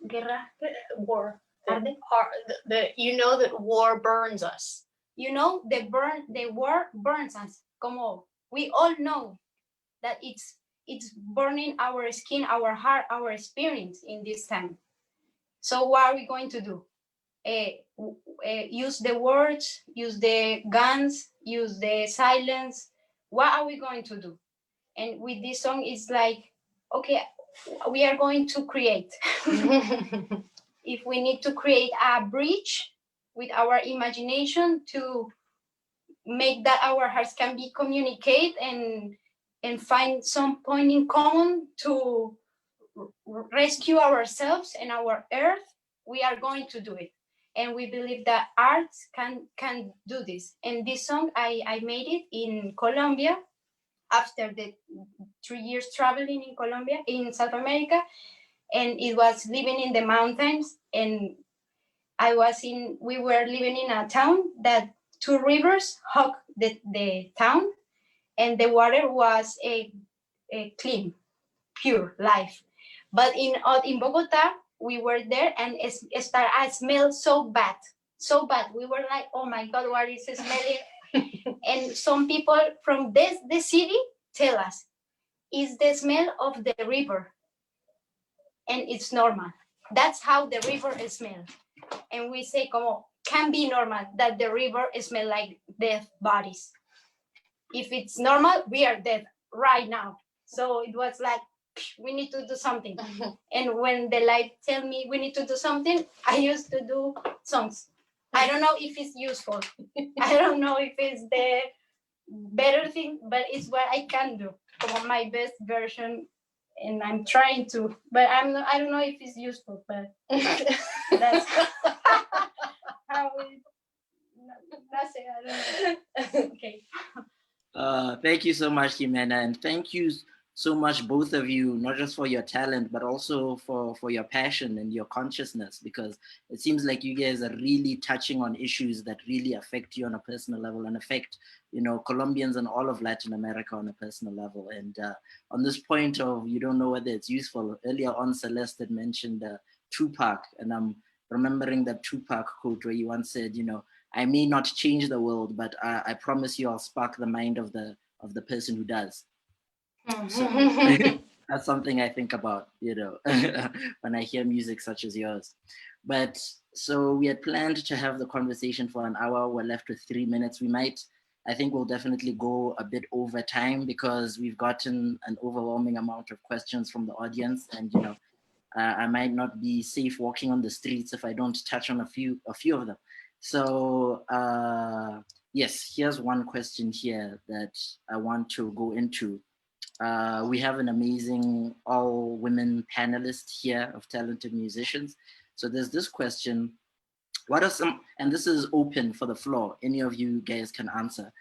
guerra, war, you know that war burns us. you know, the war burns us. Como we all know that it's burning our skin, our heart, our experience in this time. So what are we going to do? Use the words, use the guns, use the silence. What are we going to do? And with this song, it's like, okay, we are going to create. If we need to create a bridge with our imagination to make that our hearts can be communicate and find some point in common to rescue ourselves and our earth, we are going to do it. And we believe that arts can do this. And this song, I made it in Colombia after the 3 years traveling in Colombia, in South America. And it was living in the mountains. And we were living in a town that 2 rivers hug the town. And the water was a clean, pure life. But in Bogota, we were there and I smelled so bad. We were like, oh my God, what is it smelling? And some people from the city tell us, it's the smell of the river. And it's normal. That's how the river smells. And we say, can be normal that the river smells like dead bodies. If it's normal, we are dead right now. So it was like, we need to do something. And when the light tell me we need to do something, I used to do songs. I don't know if it's useful. I don't know if it's the better thing, but it's what I can do. My best version, and I'm trying to, but I don't know if it's useful, but that's how that's it. I don't know. Okay. Thank you so much, Jimena, and thank you so much, both of you, not just for your talent, but also for your passion and your consciousness, because it seems like you guys are really touching on issues that really affect you on a personal level and affect, Colombians and all of Latin America on a personal level. And on this point of, you don't know whether it's useful, earlier on Celeste had mentioned Tupac, and I'm remembering that Tupac quote where he once said, I may not change the world, but I promise you I'll spark the mind of the person who does. So that's something I think about, when I hear music such as yours. But so we had planned to have the conversation for an hour. We're left with 3 minutes. I think we'll definitely go a bit over time because we've gotten an overwhelming amount of questions from the audience, and I might not be safe walking on the streets if I don't touch on a few of them. So yes, here's one question here that I want to go into. We have an amazing all-women panelist here of talented musicians. So there's this question, what are some, and this is open for the floor, any of you guys can answer.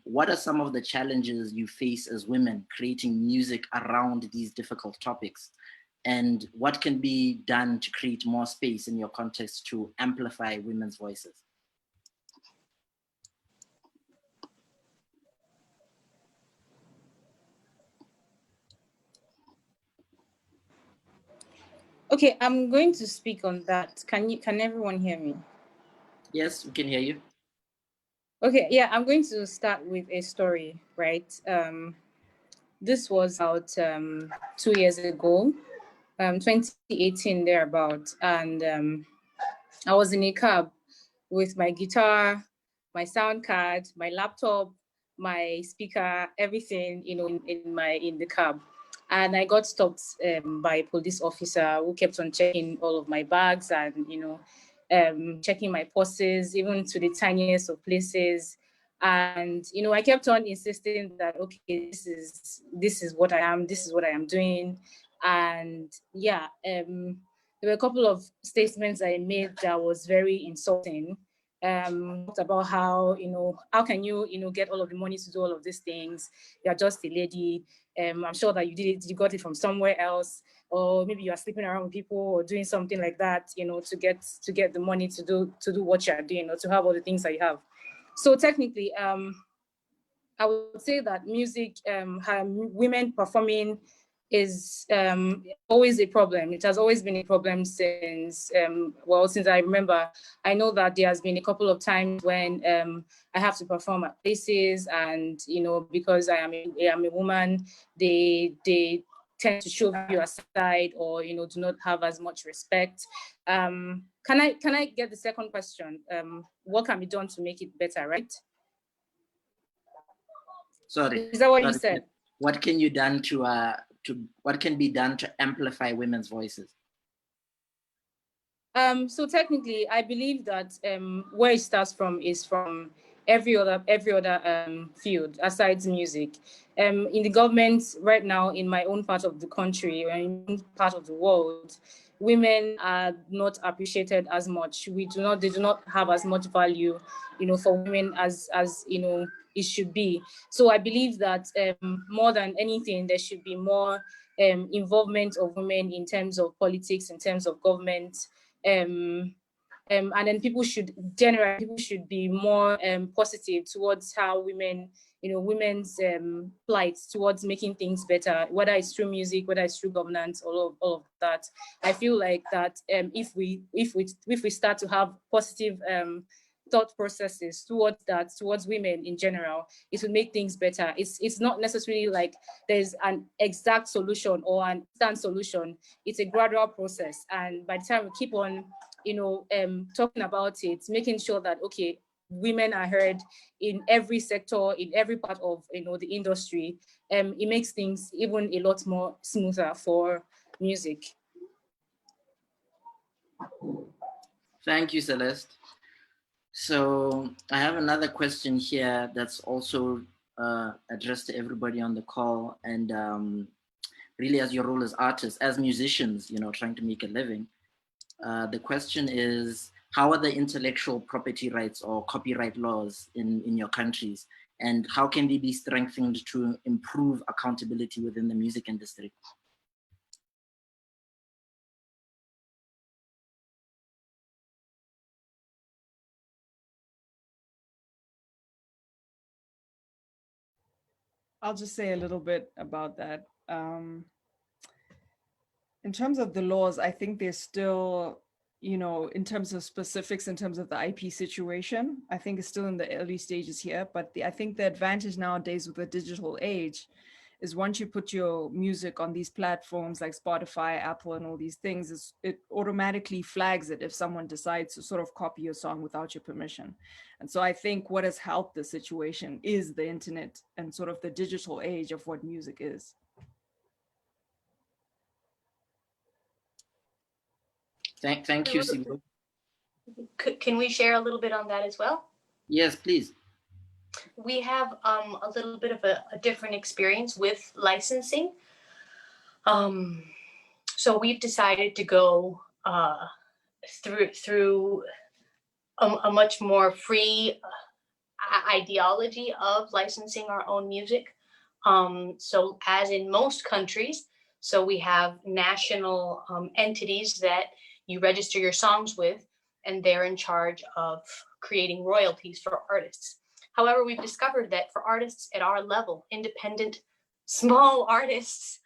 What are some of the challenges you face as women creating music around these difficult topics? And what can be done to create more space in your context to amplify women's voices? Okay, I'm going to speak on that. Can everyone hear me? Yes, we can hear you. Okay, yeah, I'm going to start with a story, right? This was about 2 years ago, 2018 thereabout, and I was in a cab with my guitar, my sound card, my laptop, my speaker, everything, in the cab. And I got stopped by a police officer who kept on checking all of my bags and, checking my purses, even to the tiniest of places. And, I kept on insisting that, okay, this is what I am, this is what I am doing. And yeah, there were a couple of statements I made that was very insulting. Talked about how can you get all of the money to do all of these things? You're just a lady. I'm sure that you got it from somewhere else, or maybe you are sleeping around with people or doing something like that, to get the money to do what you're doing, or to have all the things that you have. So technically, I would say that music, women performing is always a problem. It has always been a problem since, since I remember. I know that there has been a couple of times when I have to perform at places, and, you know, because I am a woman, they tend to shove you aside, or, you know, do not have as much respect. Can I get the second question? What can be done to make it better, right? Sorry. Is that what you said? What can you done what can be done to amplify women's voices? So technically, I believe that where it starts from is from every other field aside music. In the government right now, in my own part of the country, or in part of the world, women are not appreciated as much. They do not have as much value, you know, for women as you know it should be. So I believe that more than anything, there should be more involvement of women in terms of politics, in terms of government. And then people should be more positive towards how women, you know, women's plight towards making things better, whether it's through music, whether it's through governance, all of that. I feel like that if we start to have positive thought processes towards women in general, it will make things better. It's not necessarily like there's an exact solution or an instant solution. It's a gradual process, and by the time we keep on, you know, talking about it, making sure that, okay, women are heard in every sector, in every part of, you know, the industry, it makes things even a lot more smoother for music. Thank you, Celeste. So I have another question here that's also addressed to everybody on the call, and really, as your role as artists, as musicians, you know, trying to make a living, the question is, how are the intellectual property rights or copyright laws in your countries, and how can they be strengthened to improve accountability within the music industry? I'll just say a little bit about that. In terms of the laws, I think there's still, you know, in terms of specifics, in terms of the IP situation, I think it's still in the early stages here. But I think the advantage nowadays with the digital age is once you put your music on these platforms like Spotify, Apple, and all these things, it automatically flags it if someone decides to sort of copy your song without your permission. And so I think what has helped the situation is the internet and sort of the digital age of what music is. Thank you, Sibo. Can we share a little bit on that as well? Yes, please. We have a little bit of a different experience with licensing. So we've decided to go through a much more free ideology of licensing our own music. So as in most countries, so we have national entities that you register your songs with, and they're in charge of creating royalties for artists. However, we've discovered that for artists at our level, independent, small artists,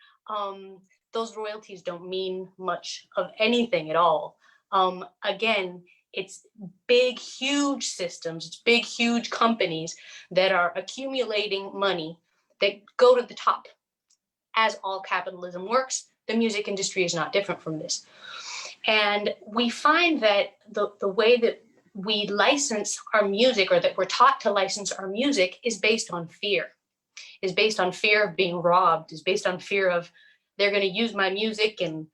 those royalties don't mean much of anything at all. Again, it's big, huge systems, it's big, huge companies that are accumulating money that go to the top. As all capitalism works, the music industry is not different from this. And we find that the way that we license our music, or that we're taught to license our music, is based on fear, is based on fear of being robbed, is based on fear of they're going to use my music. And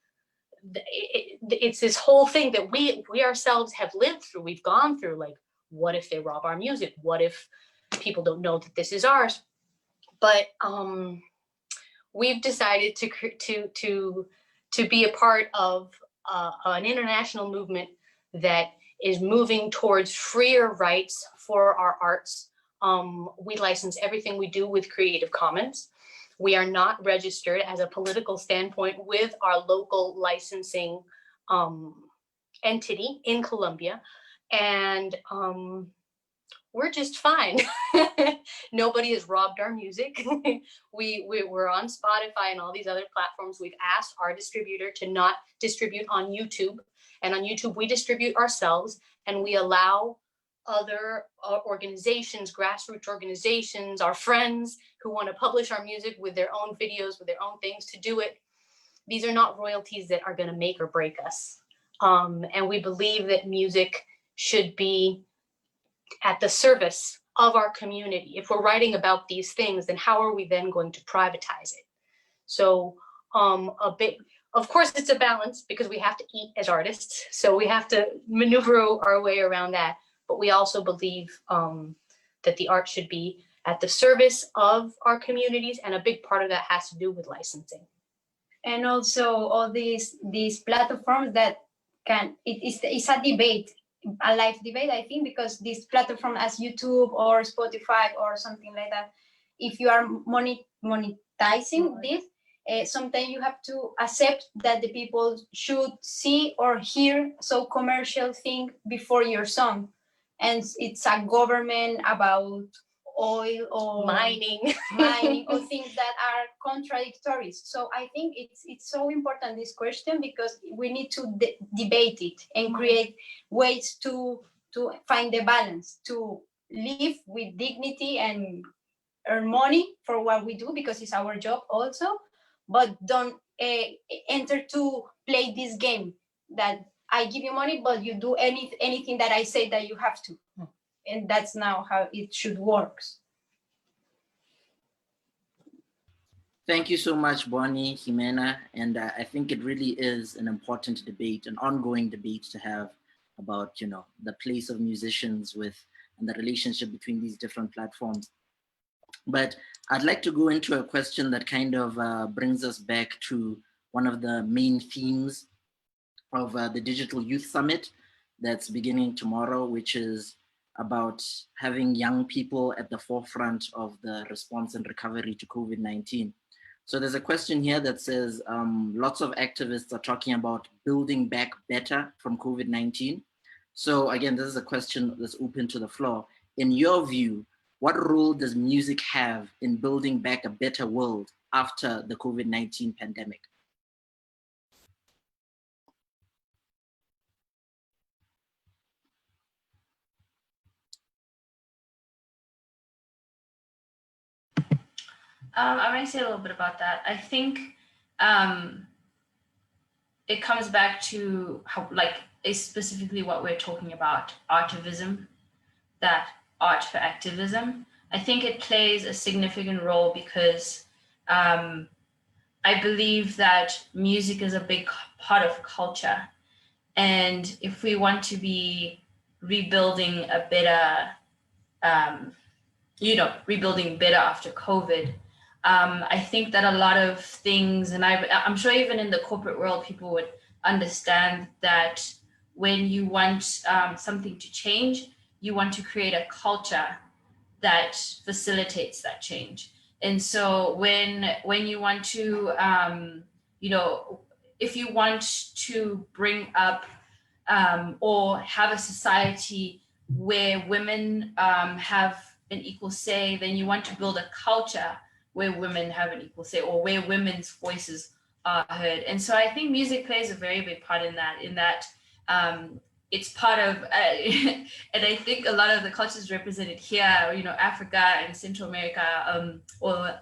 it's this whole thing that we ourselves have lived through, we've gone through, like, what if they rob our music? What if people don't know that this is ours? But we've decided to be a part of an international movement that is moving towards freer rights for our arts. We license everything we do with Creative Commons. We are not registered as a political standpoint with our local licensing entity in Colombia. And we're just fine. Nobody has robbed our music. We're on Spotify and all these other platforms. We've asked our distributor to not distribute on YouTube. And on YouTube, we distribute ourselves, and we allow other organizations, grassroots organizations, our friends who want to publish our music with their own videos, with their own things, to do it. These are not royalties that are going to make or break us. And we believe that music should be at the service of our community. If we're writing about these things, then how are we then going to privatize it? So of course, it's a balance, because we have to eat as artists. So we have to maneuver our way around that. But we also believe that the art should be at the service of our communities. And a big part of that has to do with licensing. And also all these platforms that it's a debate, a live debate, I think, because this platform as YouTube or Spotify or something like that, if you are monetizing this, sometimes you have to accept that the people should see or hear so commercial thing before your song. And it's a government about oil or mining or things that are contradictory. So I think it's so important, this question, because we need to debate it and create ways to find the balance, to live with dignity and earn money for what we do, because it's our job also, but don't enter to play this game that I give you money, but you do anything that I say that you have to. And that's now how it should work. Thank you so much, Bonnie, Jimena. And I think it really is an important debate, an ongoing debate to have about, the place of musicians and the relationship between these different platforms. But I'd like to go into a question that kind of brings us back to one of the main themes of the Digital Youth Summit that's beginning tomorrow, which is about having young people at the forefront of the response and recovery to COVID-19. So there's a question here that says, lots of activists are talking about building back better from COVID-19. So again, this is a question that's open to the floor. In your view, what role does music have in building back a better world after the COVID-19 pandemic? I might say a little bit about that. I think it comes back to how, specifically what we're talking about, Artivism, that art for activism. I think it plays a significant role because I believe that music is a big part of culture. And if we want to be rebuilding a better, rebuilding better after COVID, I think that a lot of things, and I'm sure even in the corporate world, people would understand that when you want something to change, you want to create a culture that facilitates that change. And so when you want to, if you want to bring up or have a society where women have an equal say, then you want to build a culture where women have an equal say, or where women's voices are heard. And so I think music plays a very big part in that it's part of, and I think a lot of the cultures represented here, Africa and Central America or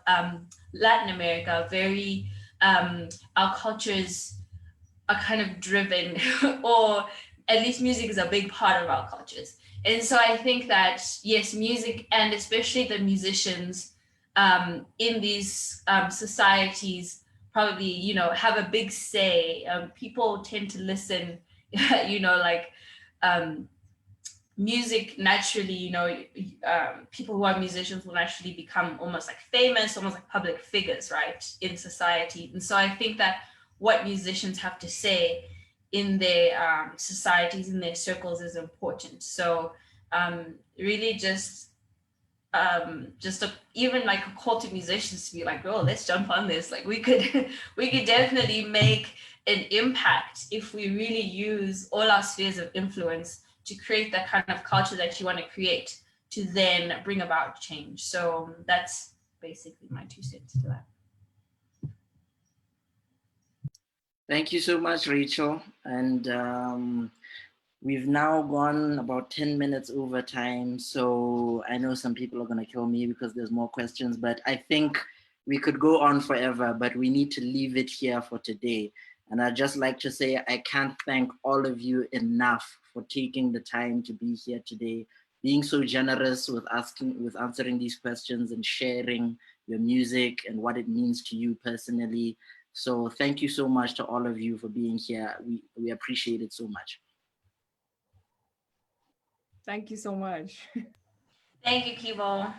Latin America, very, our cultures are kind of driven, or at least music is a big part of our cultures. And so I think that, yes, music, and especially the musicians in these societies probably, have a big say. People tend to listen, music naturally, people who are musicians will naturally become almost like famous, almost like public figures, right, in society. And so I think that what musicians have to say in their societies, in their circles, is important. So really even like a call to musicians to be like, oh, let's jump on this. Like we could definitely make an impact if we really use all our spheres of influence to create that kind of culture that you want to create. to then bring about change. So that's basically my 2 cents to that. Thank you so much, Rachel. And we've now gone about 10 minutes over time. So I know some people are going to kill me because there's more questions, but I think we could go on forever, but we need to leave it here for today. And I'd just like to say, I can't thank all of you enough for taking the time to be here today, being so generous with answering these questions and sharing your music and what it means to you personally. So thank you so much to all of you for being here. We appreciate it so much. Thank you so much. Thank you, Kibo.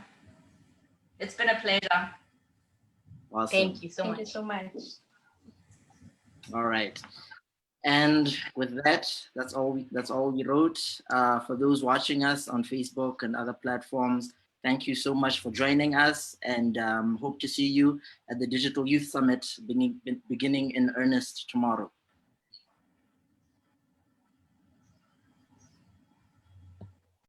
It's been a pleasure. Awesome. Thank you so Thank much. you so much. All right. And with that, that's all we wrote. For those watching us on Facebook and other platforms, thank you so much for joining us, and hope to see you at the Digital Youth Summit beginning in earnest tomorrow.